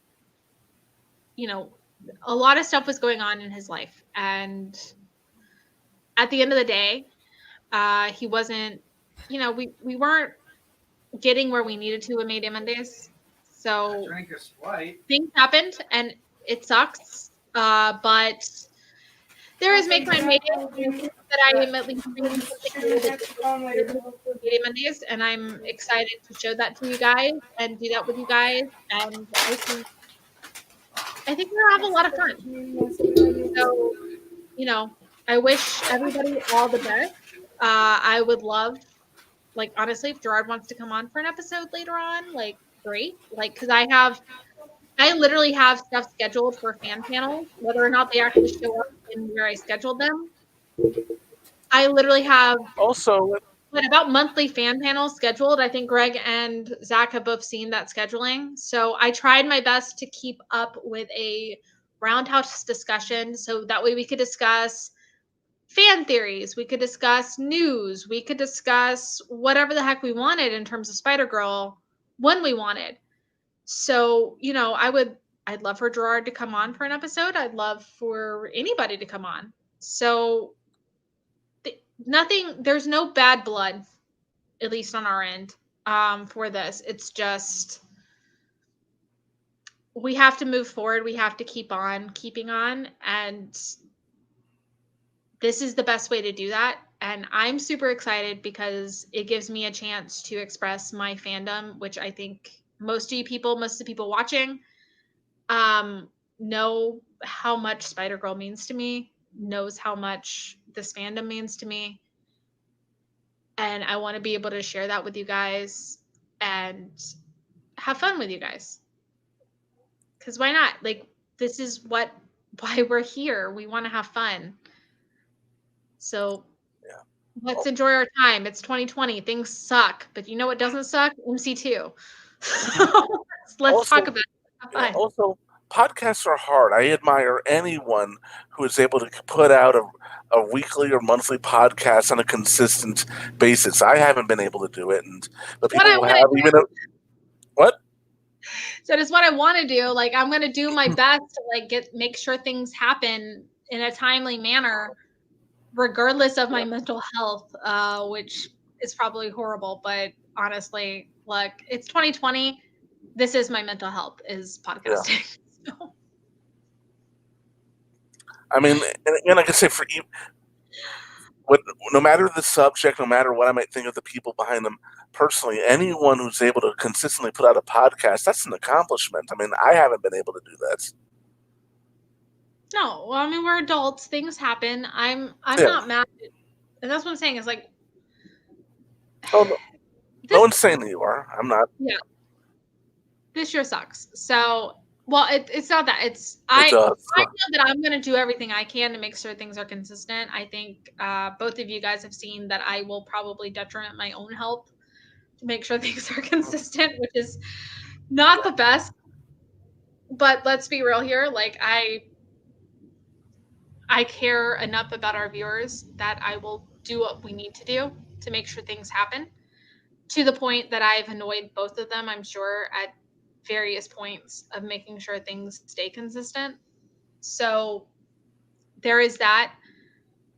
a lot of stuff was going on in his life. And at the end of the day, he wasn't, we weren't getting where we needed to with Mayday Mondays. So things happened and it sucks. But there is Make Mine Mayday that I am at least reading Mayday Mondays, and I'm excited to show that to you guys and do that with you guys. And I think we're gonna have a lot of fun. So, I wish everybody all the best. I would love, honestly, if Gerard wants to come on for an episode later on, great. Because I literally have stuff scheduled for fan panels, whether or not they actually show up in where I scheduled them. I literally have about monthly fan panels scheduled. I think Greg and Zach have both seen that scheduling. So I tried my best to keep up with a roundhouse discussion so that way we could discuss fan theories, we could discuss news, we could discuss whatever the heck we wanted in terms of Spider-Girl when we wanted. So, I'd love for Gerard to come on for an episode. I'd love for anybody to come on. So there's no bad blood, at least on our end. for this. It's just we have to move forward. We have to keep on keeping on, and this is the best way to do that. And I'm super excited because it gives me a chance to express my fandom, which I think most of the people watching, know how much Spider-Girl means to me, knows how much this fandom means to me. And I want to be able to share that with you guys and have fun with you guys. Because why not? Like, this is why we're here. We want to have fun. So let's enjoy our time. It's 2020. Things suck. But you know what doesn't suck? MC2. Let's talk about it. Have fun. Also, podcasts are hard. I admire anyone who is able to put out a weekly or monthly podcast on a consistent basis. I haven't been able to do it, and the people who have what? So that's what I want to do. Like, I'm going to do my best to like make sure things happen in a timely manner, regardless of my mental health, which is probably horrible. But honestly, look, it's 2020. This is my mental health, is podcasting. Yeah. So. I mean, and like I say, no matter the subject, no matter what I might think of the people behind them personally, anyone who's able to consistently put out a podcast, that's an accomplishment. I mean, I haven't been able to do that. No, well, I mean, we're adults. Things happen. I'm not mad. And that's what I'm saying is like. Oh, no one's saying that you are. I'm not. Yeah. This year sucks. So, well, it's not that. I know that I'm going to do everything I can to make sure things are consistent. I think both of you guys have seen that I will probably detriment my own health to make sure things are consistent, which is not the best. But let's be real here. Like, I care enough about our viewers that I will do what we need to do to make sure things happen, to the point that I've annoyed both of them, I'm sure, at various points of making sure things stay consistent. So there is that,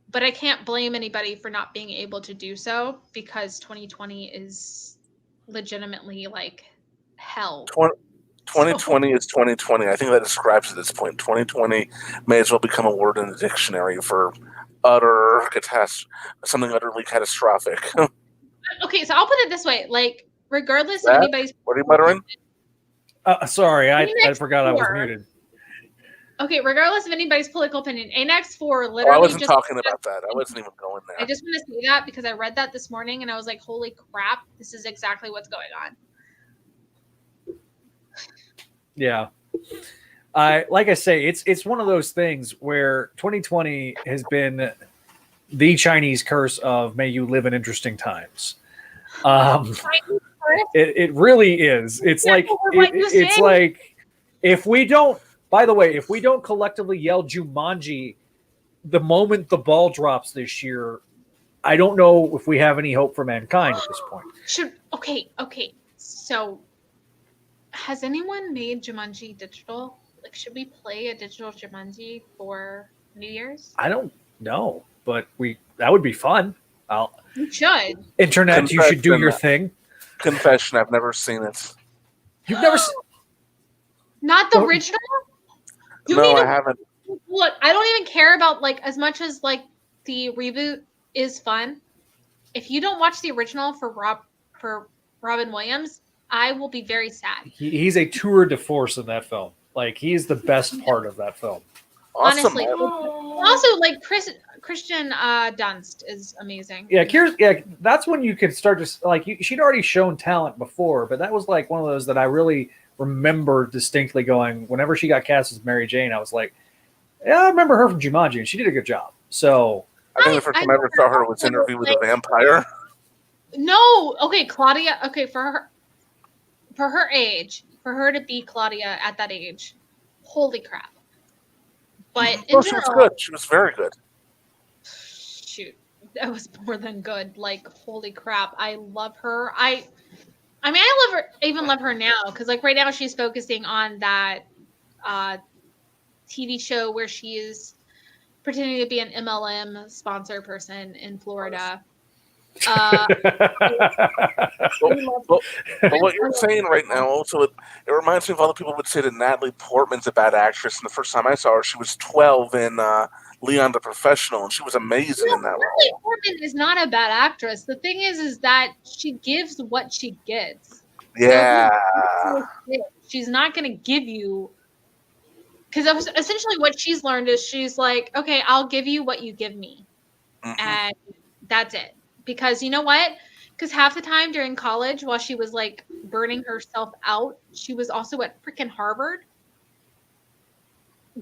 but I can't blame anybody for not being able to do so, because 2020 is legitimately like hell. 2020 is 2020. I think that describes it at this point. 2020 may as well become a word in the dictionary for something utterly catastrophic. Okay, so I'll put it this way: like, regardless of anybody's. What are you muttering? Sorry, I forgot I was muted. Okay, regardless of anybody's political opinion, Annex 4 literally. I wasn't talking about that. I wasn't even going there. I just want to say that because I read that this morning and I was like, holy crap, this is exactly what's going on. Yeah. Like I say, it's one of those things where 2020 has been the Chinese curse of may you live in interesting times. It really is. It's like it's like if we don't. By the way, if we don't collectively yell Jumanji the moment the ball drops this year, I don't know if we have any hope for mankind at this point. Okay. So, has anyone made Jumanji digital? Like, should we play a digital Jumanji for New Year's? I don't know, but that would be fun. You should. Internet, you should do your thing. Confession, I've never seen it. You've never seen? Not the original? I haven't. Look, I don't even care about, like, as much as, like, the reboot is fun. If you don't watch the original for Robin Williams, I will be very sad. He's a tour de force in that film. Like, he's the best part of that film. Awesome. Honestly. Also, like, Kristen Dunst is amazing. Yeah, that's when you could start to, like, she'd already shown talent before, but that was, like, one of those that I really remember distinctly going, whenever she got cast as Mary Jane, I was like, yeah, I remember her from Jumanji, and she did a good job. So I think the first time I ever saw her was Interview with a Vampire. No, okay, Claudia. Okay, for her age, for her to be Claudia at that age, holy crap! But in general, she was good. She was very good. Shoot, that was more than good. Like, holy crap! I love her. I mean, I love her. I even love her now because, like, right now she's focusing on that TV show where she is pretending to be an MLM sponsor person in Florida. But what you're saying right now also, it reminds me of all the people would say that Natalie Portman's a bad actress. And the first time I saw her, she was 12 in Leon the Professional, and she was amazing in that role. Natalie Portman is not a bad actress. The thing is that she gives what she gets. Yeah. So she's not going to give you, because essentially what she's learned is she's like, okay, I'll give you what you give me. Mm-hmm. And that's it. Because you know what? Because half the time during college, while she was like burning herself out, she was also at freaking Harvard,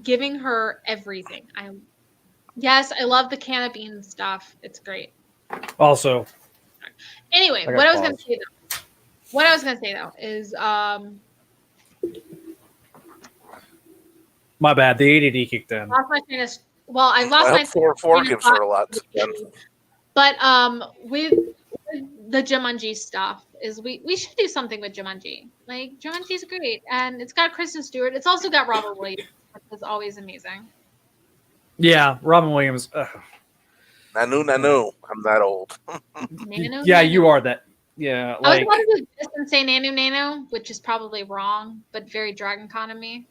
giving her everything. I love the can of beans stuff. It's great. Also, anyway, what I was going to say though is my bad. The ADD kicked in. I lost my four gives her a lot. But with the Jumanji stuff is we should do something with Jumanji. Like Jumanji's great, and it's got Kristen Stewart. It's also got Robin Williams, which is always amazing. Yeah, Robin Williams. Nanu. I'm that old. Yeah, you are that. Yeah, I was about to do this and say Nanu, which is probably wrong, but very Dragon Con of me.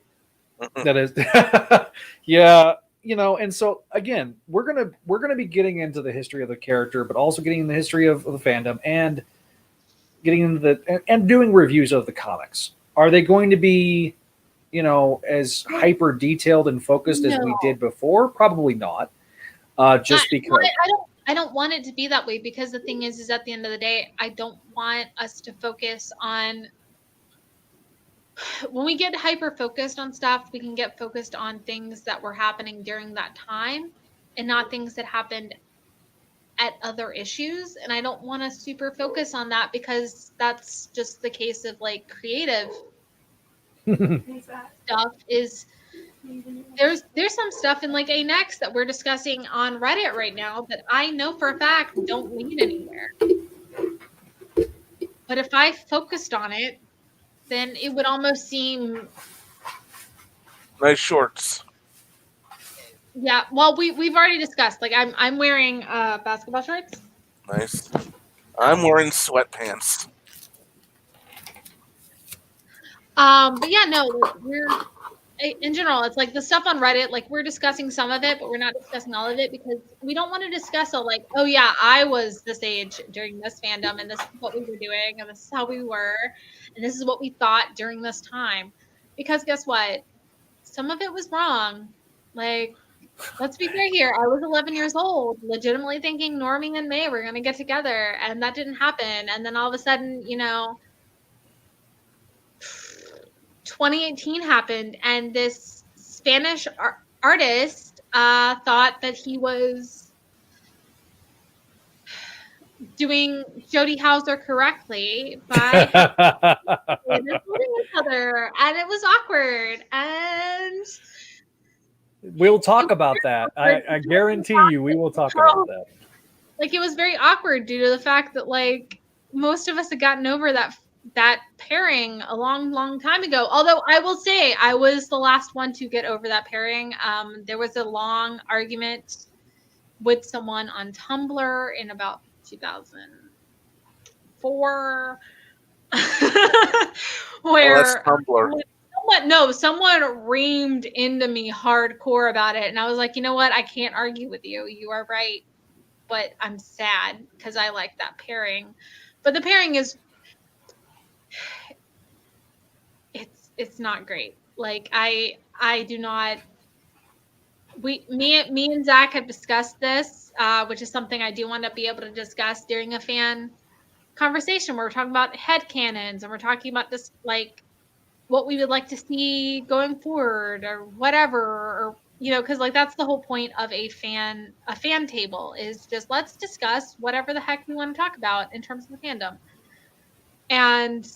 That is, yeah. And so again, we're gonna be getting into the history of the character, but also getting in the history of the fandom and getting into and doing reviews of the comics. Are they going to be, as hyper detailed and focused as we did before? Probably not. Just because I don't want it to be that way, because the thing is at the end of the day, I don't want us to focus on. When we get hyper focused on stuff, we can get focused on things that were happening during that time and not things that happened at other issues. And I don't want to super focus on that, because that's just the case of like creative stuff is there's some stuff in like A-Next that we're discussing on Reddit right now that I know for a fact don't lead anywhere. But if I focused on it, then it would almost seem nice shorts. Yeah, well, we've already discussed. Like I'm wearing basketball shorts. Nice. I'm wearing sweatpants. But yeah, no, we're in general. It's like the stuff on Reddit. Like we're discussing some of it, but we're not discussing all of it, because we don't want to discuss like, oh yeah, I was this age during this fandom, and this is what we were doing, and this is how we were, and this is what we thought during this time. Because guess what? Some of it was wrong. Like, let's be fair here. I was 11 years old, legitimately thinking Normie and May were going to get together, and that didn't happen. And then all of a sudden, 2018 happened, and this Spanish artist thought that he was doing Jody Hauser correctly by holding each other, and it was awkward. And we'll talk about that. I guarantee you, we will talk about that. Like, it was very awkward due to the fact that like most of us had gotten over that pairing a long time ago. Although I will say I was the last one to get over that pairing. There was a long argument with someone on Tumblr in about 2004 where someone reamed into me hardcore about it, and I was like, you know what, I can't argue with you. You are right, but I'm sad because I like that pairing. But the pairing is it's not great. Like I do not. Me and Zach have discussed this, which is something I do want to be able to discuss during a fan conversation where we're talking about headcanons and we're talking about this, like what we would like to see going forward or whatever, or because like that's the whole point of a fan table, is just let's discuss whatever the heck we want to talk about in terms of the fandom. And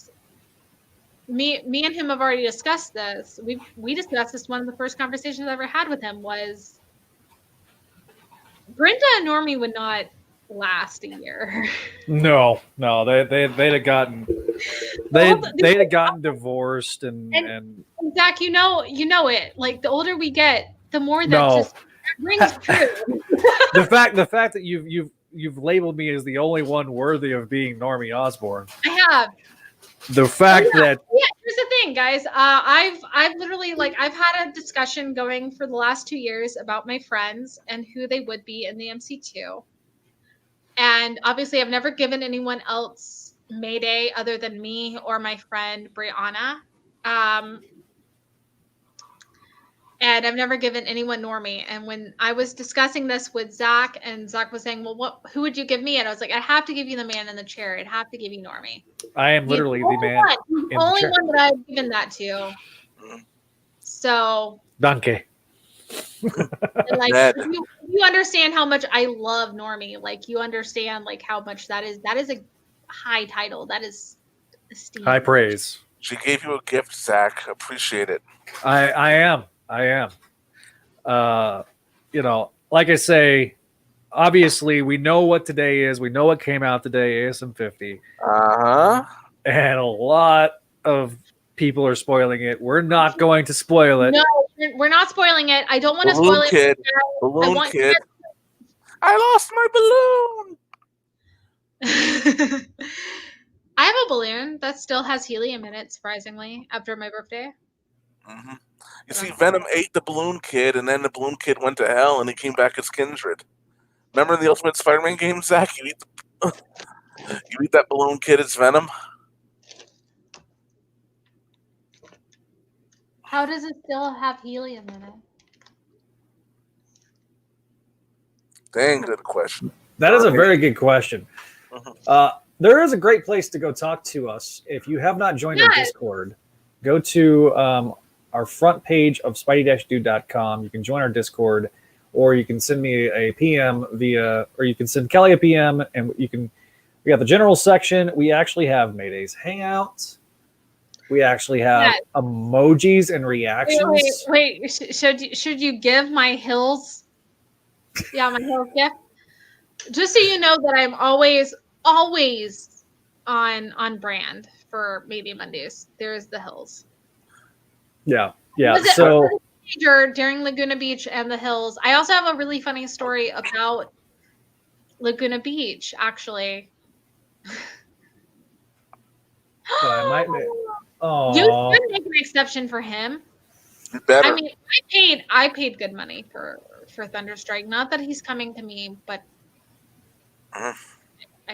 me and him have already discussed this. We discussed this. One of the first conversations I ever had with him was Brenda and Normie would not last a year. No, they'd have gotten divorced and Zach, you know it. Like the older we get, the more that just rings true. the fact that you've labeled me as the only one worthy of being Normie Osborne. I have. The fact that here's the thing, guys. I've literally I've had a discussion going for the last 2 years about my friends and who they would be in the MC2. And obviously I've never given anyone else Mayday other than me or my friend Brianna. And I've never given anyone Normie. And when I was discussing this with Zach, and Zach was saying, well, who would you give me? And I was like, I have to give you the man in the chair. I'd have to give you Normie. I am literally the man. The only one that I've given that to. So. Donkey. You understand how much I love Normie. Like, you understand how much that is a high title. That is esteemed. High praise. She gave you a gift, Zach. Appreciate it. I am. Like I say, obviously we know what today is. We know what came out today, ASM 50. And a lot of people are spoiling it. We're not going to spoil it. No, we're not spoiling it. I don't want to spoil it. Balloon Kid. I lost my balloon. I have a balloon that still has helium in it, surprisingly, after my birthday. Mm-hmm. You see, Venom ate the Balloon Kid, and then the Balloon Kid went to hell, and he came back as Kindred. Remember in the Ultimate Spider-Man game, Zach? You eat that Balloon Kid as Venom. How does it still have helium in it? Dang, good question. That is a very good question. There is a great place to go talk to us. If you have not joined our Discord, go to our front page of spidey-dude.com. You can join our Discord, or you can send me a PM or you can send Kelly a PM, and we got the general section. We actually have Mayday's Hangouts. We actually have emojis and reactions. Wait. Should you give my Hills? Yeah, my Hills gift. Just so you know that I'm always on brand for Mayday Mondays. There's the Hills. Yeah. So during Laguna Beach and the Hills, I also have a really funny story about Laguna Beach, actually. I might make. You should make an exception for him. You better. I mean, I paid good money for Thunderstrike. Not that he's coming to me, but I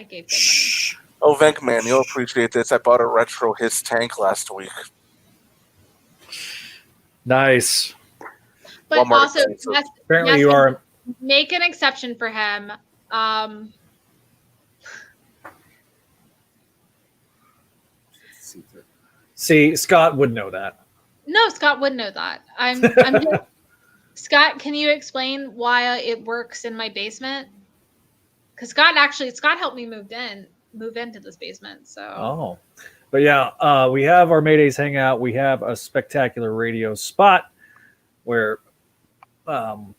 gave good money. Oh, Venkman, you'll appreciate this. I bought a retro Hiss tank last week. Nice. But Walmart also, apparently you are. Make an exception for him. See, Scott would know that. No, Scott would know that. I'm just, Scott, can you explain why it works in my basement? Because Scott helped me move into this basement. So. But yeah, we have our Mayday's Hangout. We have a spectacular radio spot where you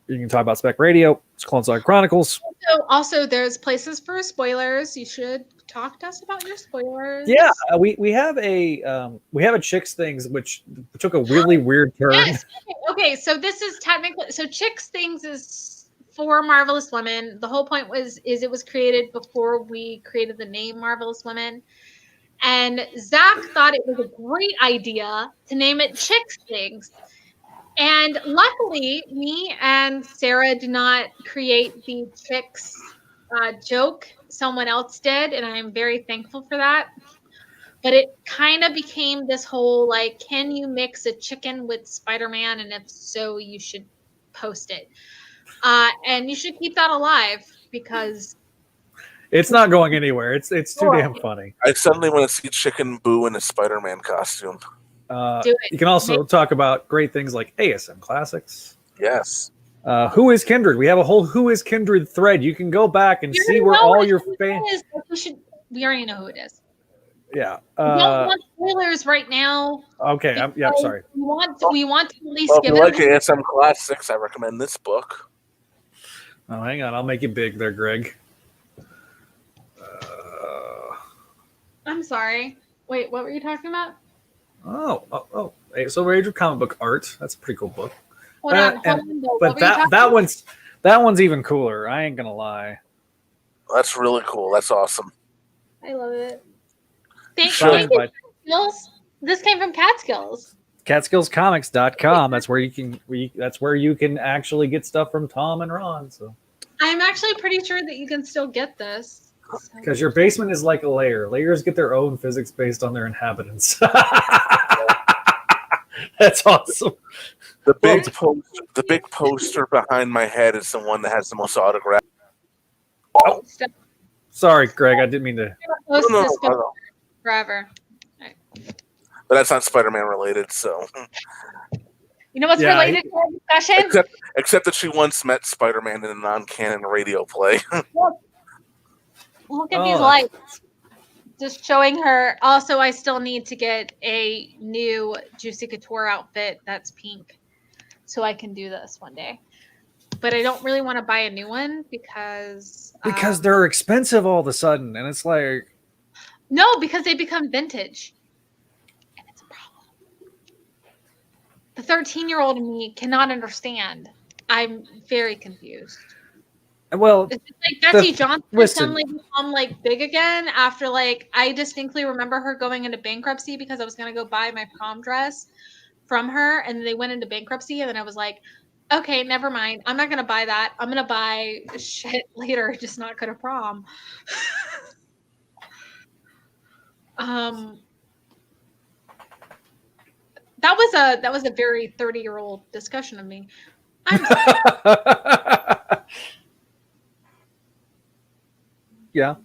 can talk about Spec Radio. It's Clone Saga Chronicles. Also, there's places for spoilers. You should talk to us about your spoilers. Yeah, we have a Chicks Things, which took a really weird turn. Yes. Okay, so this is technically Chicks Things is for Marvelous Women. The whole point is it was created before we created the name Marvelous Women. And Zach thought it was a great idea to name it Chicks Things. And luckily, me and Sarah did not create the Chicks joke. Someone else did, and I'm very thankful for that. But it kind of became this whole, can you mix a chicken with Spider-Man? And if so, you should post it. And you should keep that alive because... It's not going anywhere. It's too damn funny. I suddenly want to see Chicken Boo in a Spider-Man costume. Do it. You can also talk about great things like ASM Classics. Yes. Who is Kindred? We have a whole Who is Kindred thread. You can go back and see where all your fans. We already know who it is. Yeah. We don't want spoilers right now. Okay. I'm sorry. We want to at least Well, if give you like it. ASM Classics, I recommend this book. Oh, hang on. I'll make it big there, Greg. I'm sorry. Wait, what were you talking about? Oh. Hey, so Rage of Comic Book Art. That's a pretty cool book. Hold on, though. But that one's even cooler. I ain't gonna lie. That's really cool. That's awesome. I love it. Thank Signed you. by Catskills. This came from Catskills. CatskillsComics.com. That's where you can actually get stuff from Tom and Ron. So I'm actually pretty sure that you can still get this. because your basement is like a layer. Layers get their own physics based on their inhabitants. That's awesome. The big poster behind my head is the one that has the most autographs. Oh, sorry, Greg. I didn't mean to. Post No, this no. forever. But that's not Spider-Man related, so. You know what's Yeah, related to our discussion? Except that she once met Spider-Man in a non-canon radio play. Look at these lights. Just showing her. Also, I still need to get a new Juicy Couture outfit that's pink, so I can do this one day. But I don't really want to buy a new one because they're expensive all of a sudden, and it's like no, because they become vintage, and it's a problem. The 13-year-old in me cannot understand. I'm very confused. well, It's like Betsy Johnson suddenly become like big again after like I distinctly remember her going into bankruptcy because I was gonna go buy my prom dress from her and they went into bankruptcy and then I was like, okay, never mind. I'm not gonna buy that. I'm gonna buy shit later, just not go to prom. That was a very 30-year-old discussion of me. I'm sorry. Yeah.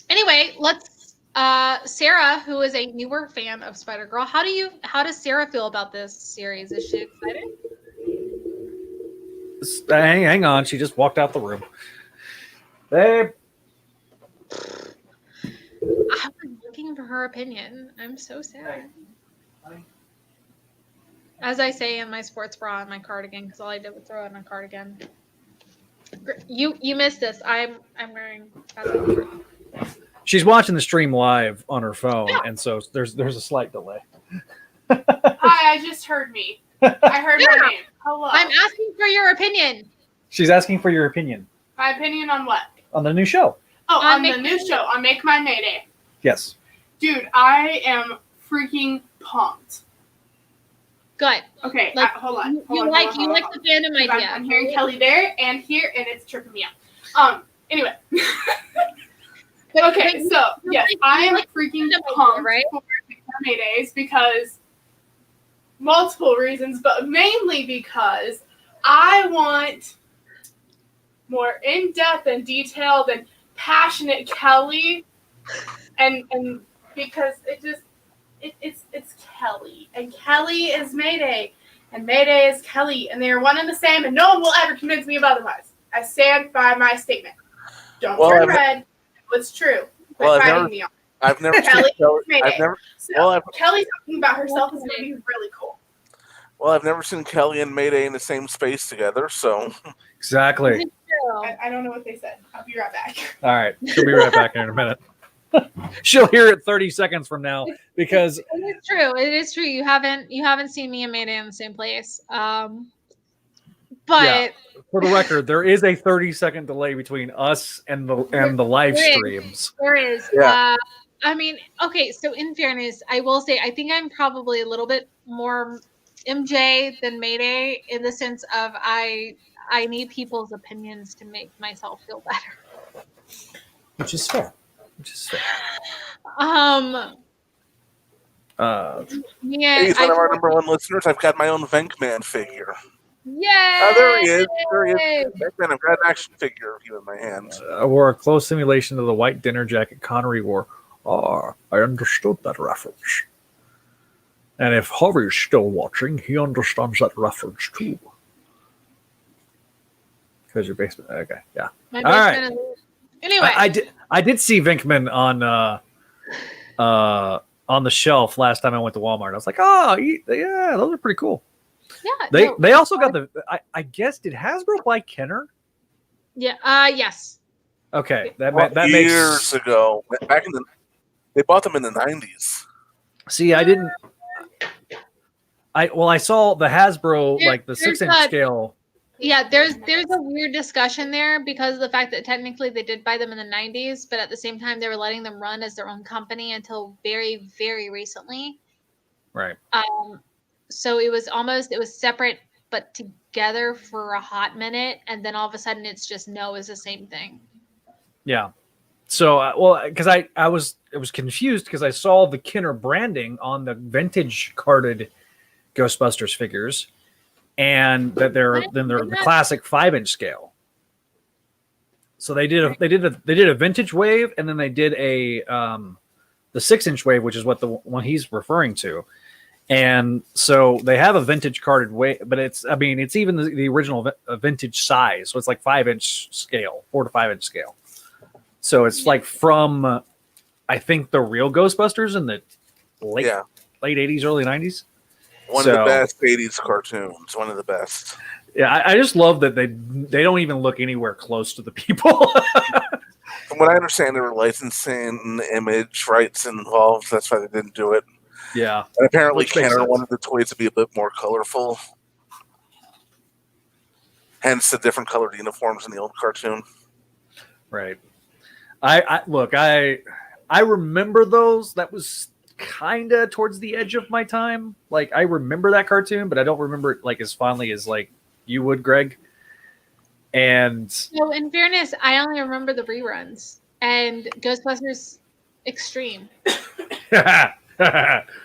Anyway, let's Sarah, who is a newer fan of Spider-Girl, how does Sarah feel about this series? Is she excited? Hang on, she just walked out the room. Babe. I was looking for her opinion. I'm so sad. As I say in my sports bra and my cardigan, because all I did was throw in a cardigan. You missed this. I'm wearing. She's watching the stream live on her phone, and so there's a slight delay. Hi, I just heard me. I heard my name. Hello. I'm asking for your opinion. She's asking for your opinion My opinion on what? on the new show. Oh, On on the Make new My show, on Make My Mayday. Yes. Dude, I am freaking pumped. Good. Okay, Like, hold on. You like the fandom idea. I'm hearing Kelly there and here, and it's tripping me out. Anyway. Okay, so yes, I am freaking pumped right? for Maydays because multiple reasons, but mainly because I want more in-depth and detailed and passionate Kelly, and because it's Kelly, and Kelly is Mayday, and Mayday is Kelly, and they are one and the same, and no one will ever convince me of otherwise. I stand by my statement. Don't turn red. It's true. I've never Kelly seen Kelly. Kelly talking about herself is going to be really cool. Well, I've never seen Kelly and Mayday in the same space together, so Exactly. I don't know what they said. I'll be right back. All right. She'll be right back in a minute. She'll hear it 30 seconds from now because It is true. It is true. You haven't seen me and Mayday in the same place. But yeah, for the record, there is a 30-second delay between us and the live streams. There is. Yeah. I mean, okay, so in fairness, I will say I think I'm probably a little bit more MJ than Mayday in the sense of I need people's opinions to make myself feel better. Which is fair. Yeah, he's one of our number one listeners. I've got my own Venkman figure. Yeah. Oh, there he is. Venkman, I've got an action figure of you in my hand. Or a close simulation of the white dinner jacket Connery wore. I understood that reference. And if Harvey's still watching, he understands that reference too. Because your basement. Okay, yeah. My All right. basement is, anyway. I did see Venkman on the shelf last time I went to Walmart. I was like, yeah, those are pretty cool. Yeah. They also got I guess, did Hasbro buy Kenner? Yeah. Yes. Okay, that Years makes ago, they bought them in the 90s. See, I didn't. I saw the Hasbro like the 6-inch scale Yeah, there's a weird discussion there because of the fact that technically they did buy them in the 90s, but at the same time they were letting them run as their own company until very, very recently. Right. So it was separate but together for a hot minute, and then all of a sudden it's just is the same thing. Yeah. So, because I was confused because I saw the Kenner branding on the vintage carded Ghostbusters figures, and that they're the classic 5-inch scale. So they did a vintage wave, and then they did the 6-inch wave, which is what the one he's referring to. And so they have a vintage carded wave, but it's even the original vintage size. So it's like 5-inch scale, 4 to 5-inch scale. So it's like from, I think, the real Ghostbusters in the late 80s, early 90s. One of the best 80s cartoons. One of the best. Yeah, I just love that they don't even look anywhere close to the people. From what I understand, there were licensing image rights involved. That's why they didn't do it. Yeah. And apparently Kenner wanted the toys to be a bit more colorful. Hence the different colored uniforms in the old cartoon. Right. I remember those. That was kind of towards the edge of my time. Like, I remember that cartoon, but I don't remember it like as fondly as like you would, Greg. And so, in fairness, I only remember the reruns and Ghostbusters Extreme.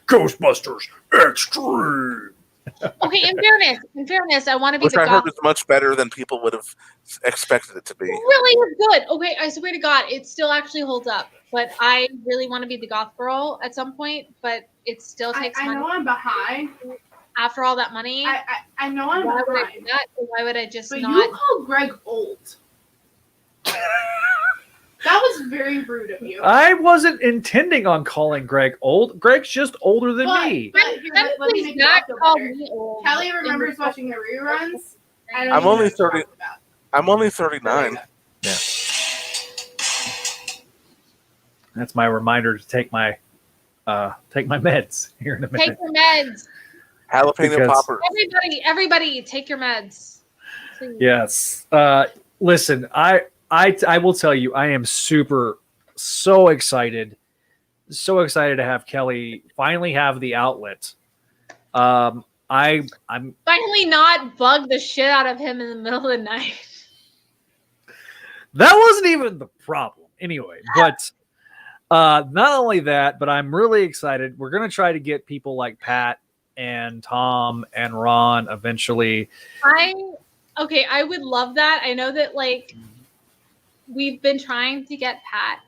Ghostbusters Extreme. Okay, in fairness, I want to be Which the I goth. heard is much better than people would have expected it to be. It really is good. Okay, I swear to God, it still actually holds up. But I really want to be the goth girl at some point, but it still takes money. I know I'm behind. After all that money, I know I'm why behind. would I do that? Or why would I just but not? You called Greg old. That was very rude of you. I wasn't intending on calling Greg old. Greg's just older than me. But here, let me make Zach you feel called better. me old. Kelly remembers watching the reruns. I'm only 30. I'm only 39. Yeah. That's my reminder to take my meds here in a minute. Take your meds. Jalapeno poppers. Everybody, take your meds. Please. Yes. Listen, I will tell you, I am so excited to have Kelly finally have the outlet. I'm finally not bug the shit out of him in the middle of the night. That wasn't even the problem anyway, but not only that, but I'm really excited. We're going to try to get people like Pat and Tom and Ron eventually. I would love that. I know that like we've been trying to get Pat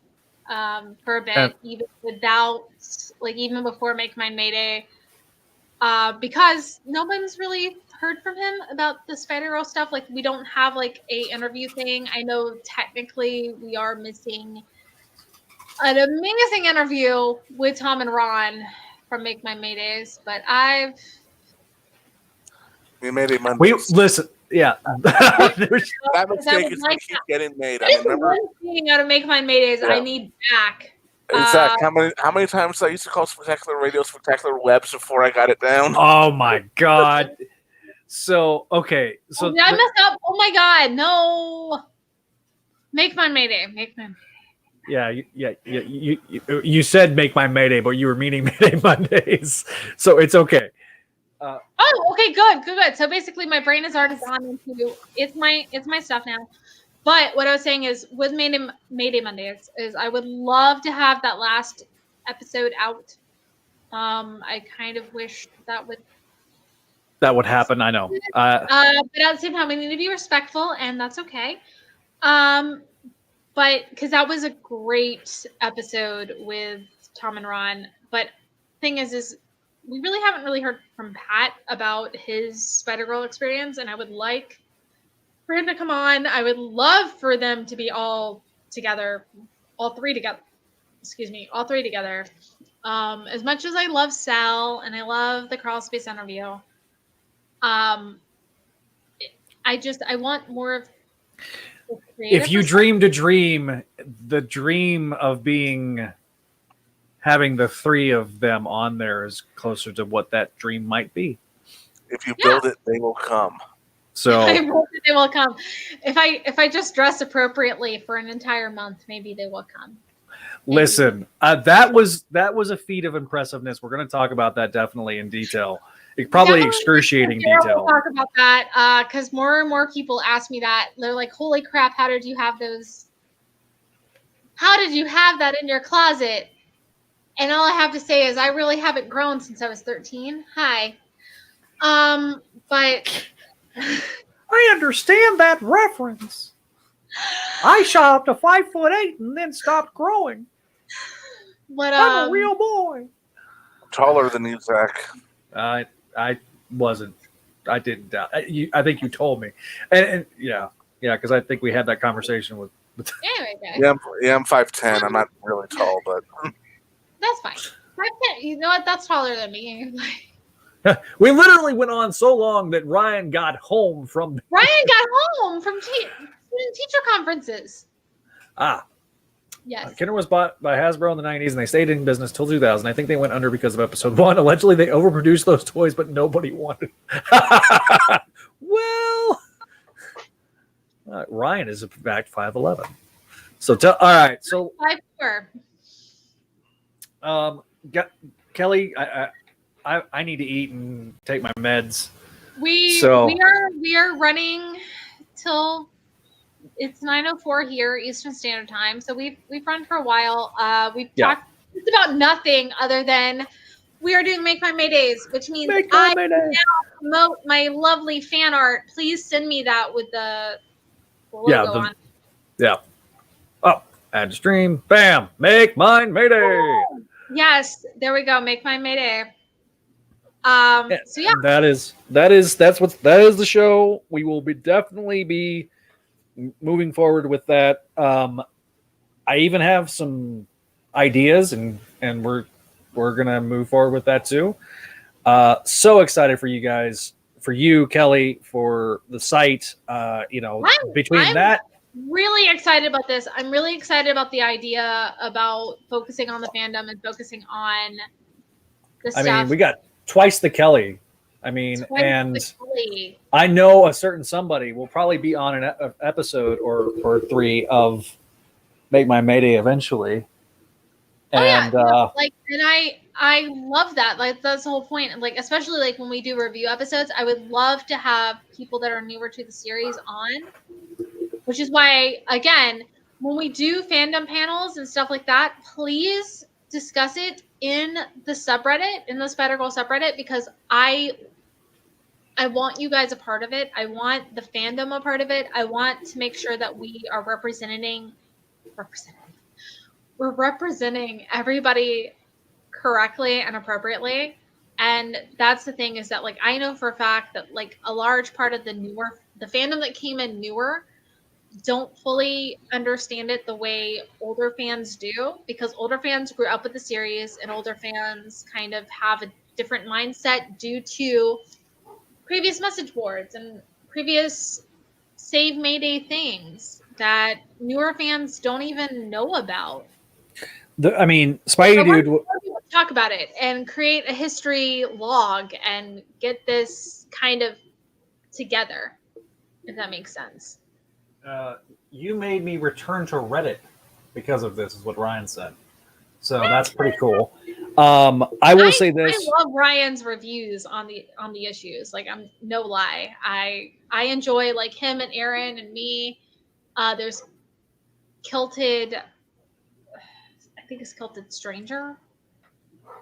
for a bit, even before Make Mine Mayday, because no one's really heard from him about the Spider-Girl stuff. Like, we don't have like a interview thing. I know technically we are missing an amazing interview with Tom and Ron from Make Mine Maydays, but We made it Monday. We listen. Yeah, that mistake is keep getting made. I remember one thing out of Make Mine Maydays I need back. Zach, how many times I used to call Spectacular Radio Spectacular Webs before I got it down? Oh my God. So okay, so did I mess up? Oh my God, no! Make Mine Mayday. Make Mine. Yeah. You said Make Mine Mayday, but you were meaning Mayday Mondays, so it's okay. Okay, good. So basically, my brain has already gone into it's my stuff now. But what I was saying is, with Mayday Mondays, is I would love to have that last episode out. I kind of wish that would happen. I know. But at the same time, we need to be respectful, and that's okay. But because that was a great episode with Tom and Ron. But thing is we really haven't heard from Pat about his Spider-Girl experience, and I would like for him to come on. I would love for them to be all three together. As much as I love Sal and I love the Crawl Space interview, I want more of. If you dreamed a dream, the dream of having the three of them on there is closer to what that dream might be. If you build it, they will come. So I hope that they will come. If I just dress appropriately for an entire month, maybe they will come. listen, that was a feat of impressiveness. We're going to talk about that definitely in detail. Probably excruciating detail. We'll talk about that because more and more people ask me that. They're like, "Holy crap! How did you have those? How did you have that in your closet?" And all I have to say is, I really haven't grown since I was 13. Hi, but I understand that reference. I shot up to 5'8" and then stopped growing. But I'm a real boy. Taller than you, Zach. I wasn't. I didn't doubt. I think you told me, and yeah, because I think we had that conversation with. Anyway, Yeah, I'm 5'10". I'm not really tall, but that's fine. 5'10", you know what? That's taller than me. We literally went on so long that Ryan got home from. Ryan got home from teacher conferences. Yes. Kinder was bought by Hasbro in the 90s, and they stayed in business till 2000. I think they went under because of episode 1. Allegedly, they overproduced those toys, but nobody wanted. Well, Ryan is in fact 5'11". So, all right. So, 5'4". Kelly, I need to eat and take my meds. We are running till it's 9:04 here Eastern Standard Time. So we've run for a while. We've talked just about nothing other than we are doing Make My Maydays, which means I now promote my lovely fan art. Please send me that with the logo on. Yeah. Oh, add to stream. Bam. Make Mine Mayday. Yes, there we go. Make My Mayday. So yeah, that is the show. We will definitely be moving forward with that. I even have some ideas, and we're gonna move forward with that too. So excited for you guys, for you, Kelly, for the site. I'm really excited about this. I'm really excited about the idea about focusing on the fandom and focusing on the stuff. I mean, we got twice the Kelly. I mean, and I know a certain somebody will probably be on an episode or 3 of Make My Mayday eventually. And I love that. Like, that's the whole point. Like, especially like when we do review episodes, I would love to have people that are newer to the series on, which is why, again, when we do fandom panels and stuff like that, please discuss it in the subreddit, in the Spider-Girl subreddit, because I want you guys a part of it. I want the fandom a part of it. I want to make sure that we are we're representing everybody correctly and appropriately. And that's the thing, is that, like, I know for a fact that, like, a large part of the fandom that came in newer don't fully understand it the way older fans do, because older fans grew up with the series and older fans kind of have a different mindset due to previous message boards and previous Save Mayday things that newer fans don't even know about. Spidey Dude talk about it and create a history log and get this kind of together, if that makes sense. You made me return to Reddit because of this, is what Ryan said. So that's pretty cool. I will say this. I love Ryan's reviews on the issues. Like, I'm no lie. I enjoy, like, him and Aaron and me. There's Kilted. I think it's Kilted Stranger.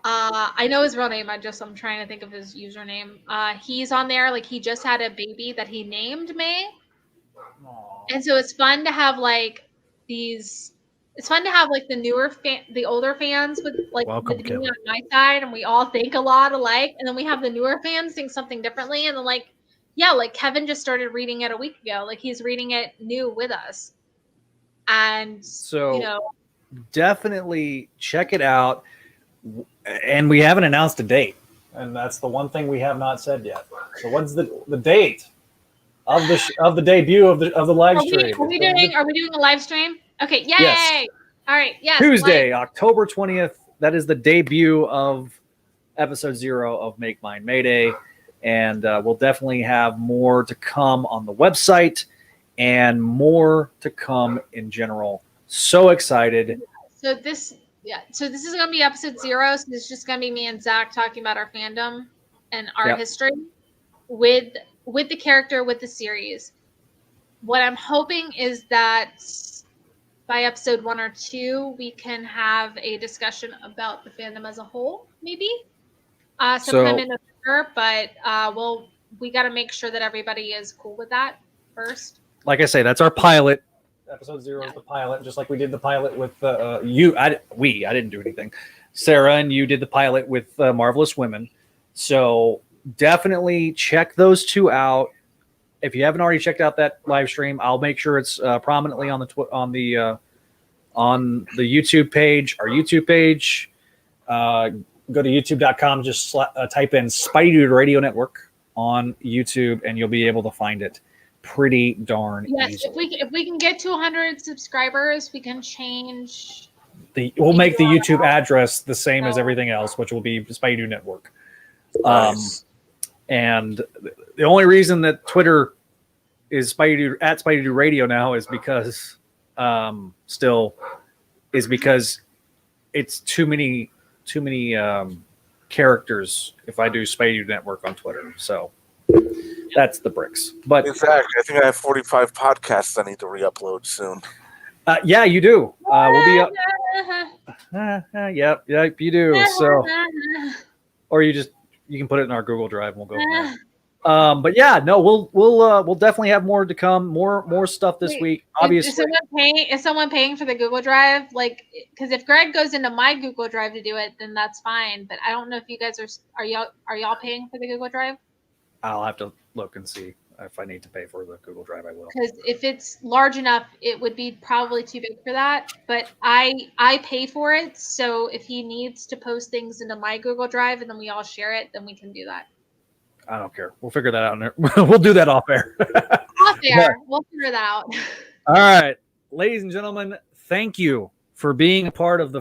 I know his real name. I'm trying to think of his username. He's on there. Like, he just had a baby that he named May. Aww. And so it's fun to have like these. It's fun to have like the older fans with like the being on my side, and we all think a lot alike. And then we have the newer fans think something differently. And then like Kevin just started reading it a week ago. Like, he's reading it new with us. And so definitely check it out. And we haven't announced a date, and that's the one thing we have not said yet. So what's the date of the debut of the live stream? Are we doing a live stream? Okay, yay! Yes. All right, yes. Tuesday, October 20th. That is the debut of episode 0 of Make Mine Mayday. and we'll definitely have more to come on the website and more to come in general. So excited. So this is gonna be episode 0. So this is just gonna be me and Zach talking about our fandom and our history with the character, with the series. What I'm hoping is that by episode 1 or 2, we can have a discussion about the fandom as a whole, maybe sometime in November. But we got to make sure that everybody is cool with that first. Like I say, that's our pilot. Episode 0 is the pilot, just like we did the pilot with you. I didn't do anything. Sarah and you did the pilot with Marvelous Women. So definitely check those 2 out. If you haven't already checked out that live stream, I'll make sure it's prominently on the YouTube page. Our YouTube page. Go to youtube.com. Just type in Spidey Dude Radio Network on YouTube, and you'll be able to find it pretty darn easily. If we can get to 100 subscribers, we can change. We'll make the YouTube address the same as everything else, which will be Spidey Dude Network. Nice. And the only reason that Twitter is at Spidey Dude Radio now is because because it's too many characters if I do Spidey Dude Network on Twitter. So that's the bricks. But exactly, I think I have 45 podcasts I need to re-upload soon. Yeah, you do. We'll be up. Yep, you do. So, or you can put it in our Google Drive and we'll go from there. But yeah, no, we'll definitely have more to come, more stuff this week. Obviously, is someone paying for the Google Drive? Like, because if Greg goes into my Google Drive to do it, then that's fine. But I don't know if you guys are y'all paying for the Google Drive? I'll have to look and see if I need to pay for the Google Drive. I will. Because if it's large enough, it would be probably too big for that. But I pay for it, so if he needs to post things into my Google Drive and then we all share it, then we can do that. I don't care. We'll figure that out. We'll do that off air. Off air. We'll figure that out. All right. Ladies and gentlemen, thank you for being a part of the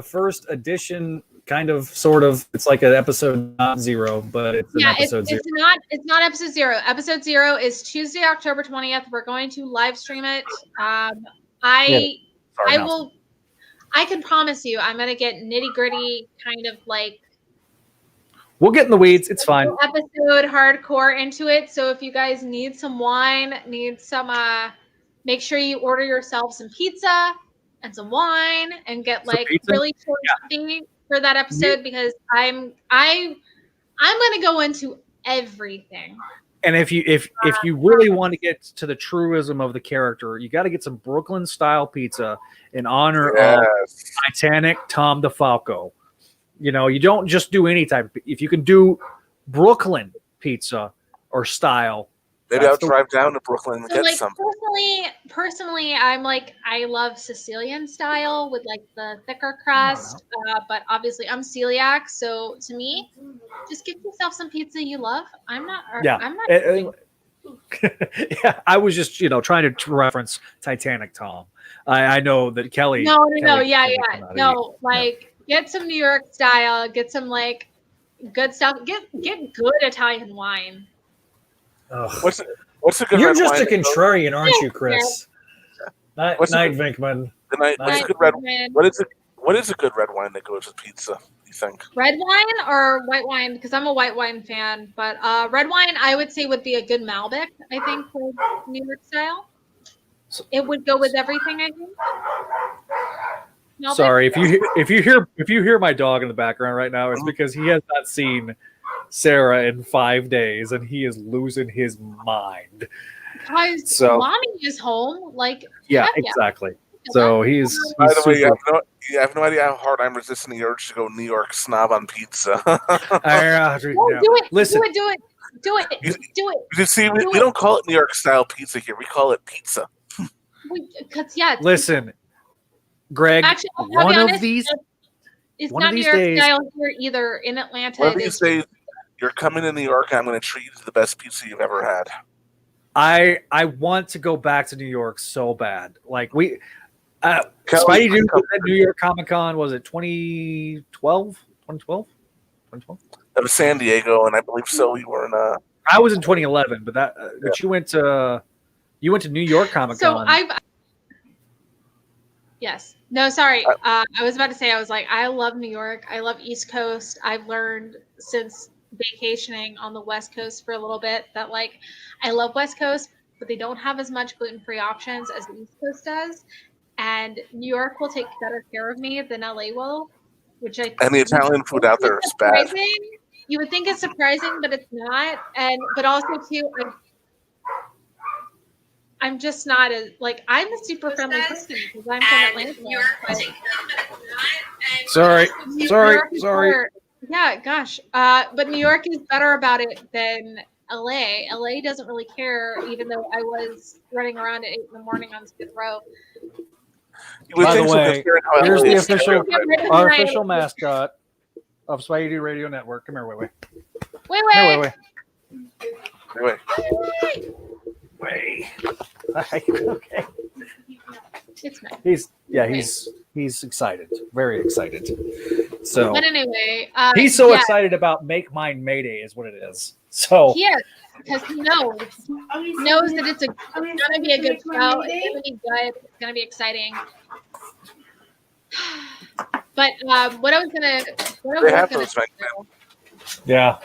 first edition, kind of, sort of. It's like an episode not 0, but it's an episode 0. It's not episode 0. Episode 0 is Tuesday, October 20th. We're going to live stream it. I can promise you I'm going to get nitty-gritty, kind of like, we'll get in the weeds. It's fine. Episode hardcore into it. So if you guys need some wine, make sure you order yourself some pizza and some wine and get really short for that episode, because I'm going to go into everything. And if you really want to get to the truism of the character, you got to get some Brooklyn style pizza in honor of Titanic Tom DeFalco. You know, you don't just do any type of, if you can do Brooklyn pizza or style. Maybe I'll drive down to Brooklyn and get some. Personally, I love Sicilian style with like the thicker crust. But obviously I'm celiac, so to me, just get yourself some pizza you love. I'm not. Yeah, I was just trying to reference Titanic Tom. I know that Kelly. No, get some New York style. Get some good stuff. Get good Italian wine. What's a good? You're just a contrarian, aren't you, Chris? Night, Vinkman. What is a good red wine that goes with pizza? You think red wine or white wine? Because I'm a white wine fan, but red wine I would say would be a good Malbec. I think for New York style, it would go with everything. I think. Malbec. Sorry, if you hear my dog in the background right now, it's because he has not seen Sarah in 5 days and he is losing his mind. Because mommy is home, exactly. So he's by the way, you have no idea how hard I'm resisting the urge to go New York snob on pizza. Listen, do it. You see, we don't call it New York style pizza here. We call it pizza. Listen, Greg, actually, it's not New York style here either in Atlanta. One of these days, you're coming to New York, and I'm going to treat you to the best pizza you've ever had. I want to go back to New York so bad. Like Spidey Dude was at New York Comic Con. Was it 2012? 2012? That was San Diego, and I believe so. You were in I was in 2011, but you went to New York Comic Con. So yes. No, sorry. I was about to say, I was like, I love New York. I love East Coast. I've learned since vacationing on the West Coast for a little bit that like I love West Coast, but they don't have as much gluten-free options as the East Coast does. And New York will take better care of me than LA will, and the Italian food out there is bad. You would think it's surprising, but it's not. But also too, I'm just not I'm a super friendly person because I'm from Atlanta. Sorry. Yeah, gosh. But New York is better about it than LA. LA doesn't really care, even though I was running around at 8 a.m. on Skid Row. By the way, here's our official mascot of Spidey Dude Radio Network. Come here, wait. Okay. It's nice. He's excited, very excited. So, but anyway, he's so excited about Make Mine Mayday is what it is. So he is, because he knows that it's gonna be a good show. It's gonna be good. It's gonna be exciting. But what I was gonna say, yeah,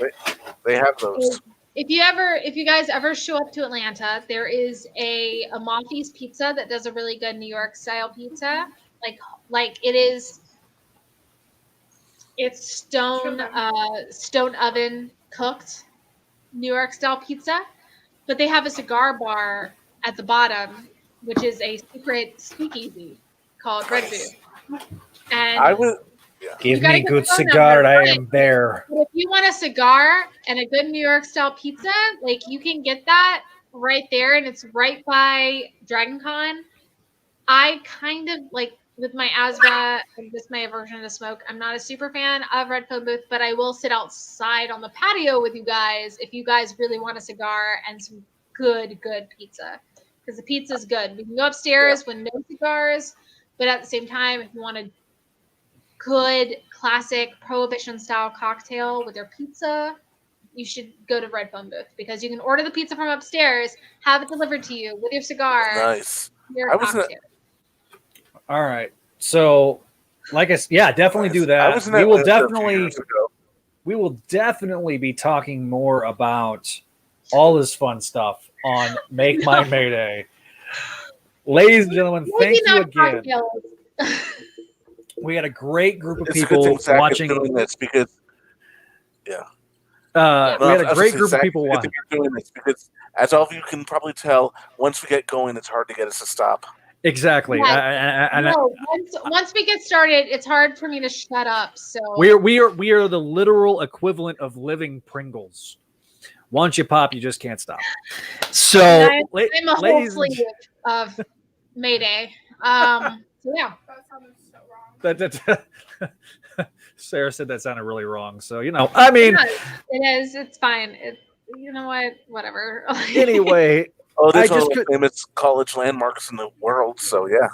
they have those. If you guys ever show up to Atlanta, there is a Amalfi's Pizza that does a really good New York style pizza. Like it's stone oven cooked New York style pizza, but they have a cigar bar at the bottom, which is a secret speakeasy called Red Booth. And give me a good cigar and I am there. But if you want a cigar and a good New York style pizza, you can get that right there, and it's right by Dragon Con. I kind of with my asthma and just my aversion to smoke, I'm not a super fan of Red Phone Booth, but I will sit outside on the patio with you guys if you guys really want a cigar and some good pizza, because the pizza's good. We can go upstairs with no cigars, but at the same time, if you want a good classic prohibition style cocktail with your pizza, you should go to Red Phone Booth, because you can order the pizza from upstairs, have it delivered to you with your cigar. Nice. Your cocktail. All right. So, definitely do that. We will definitely be talking more about all this fun stuff on Make Mine Mayday. Ladies and gentlemen, thank you again. We had a great group of people watching this because, we had a great group of people watching. Doing this because, as all of you can probably tell, once we get going, it's hard to get us to stop. Exactly. Yes. Once we get started, it's hard for me to shut up. So we are the literal equivalent of living Pringles. Once you pop, you just can't stop. So I'm a whole sleeve of Mayday. So yeah. Sarah said that sounded really wrong. So I mean, it is. It's fine. You know what? Whatever. Anyway. Oh, there's one of the famous college landmarks in the world, so yeah.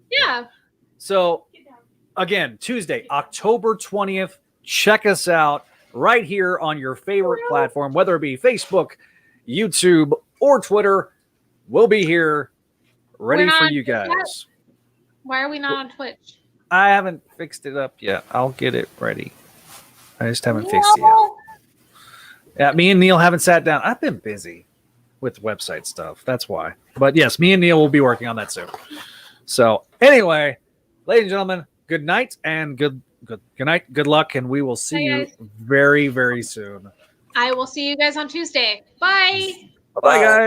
Yeah. So, again, Tuesday, October 20th, check us out right here on your favorite platform, whether it be Facebook, YouTube, or Twitter. We'll be here ready for you guys. Why are we not on Twitch? I haven't fixed it up yet. I'll get it ready. I just haven't fixed it yet. Yeah, me and Neil haven't sat down. I've been busy with website stuff. That's why. But yes, me and Neil will be working on that soon. So anyway, ladies and gentlemen, good night and good night, good luck, and we will see you very, very soon. I will see you guys on Tuesday. Bye. Bye, guys.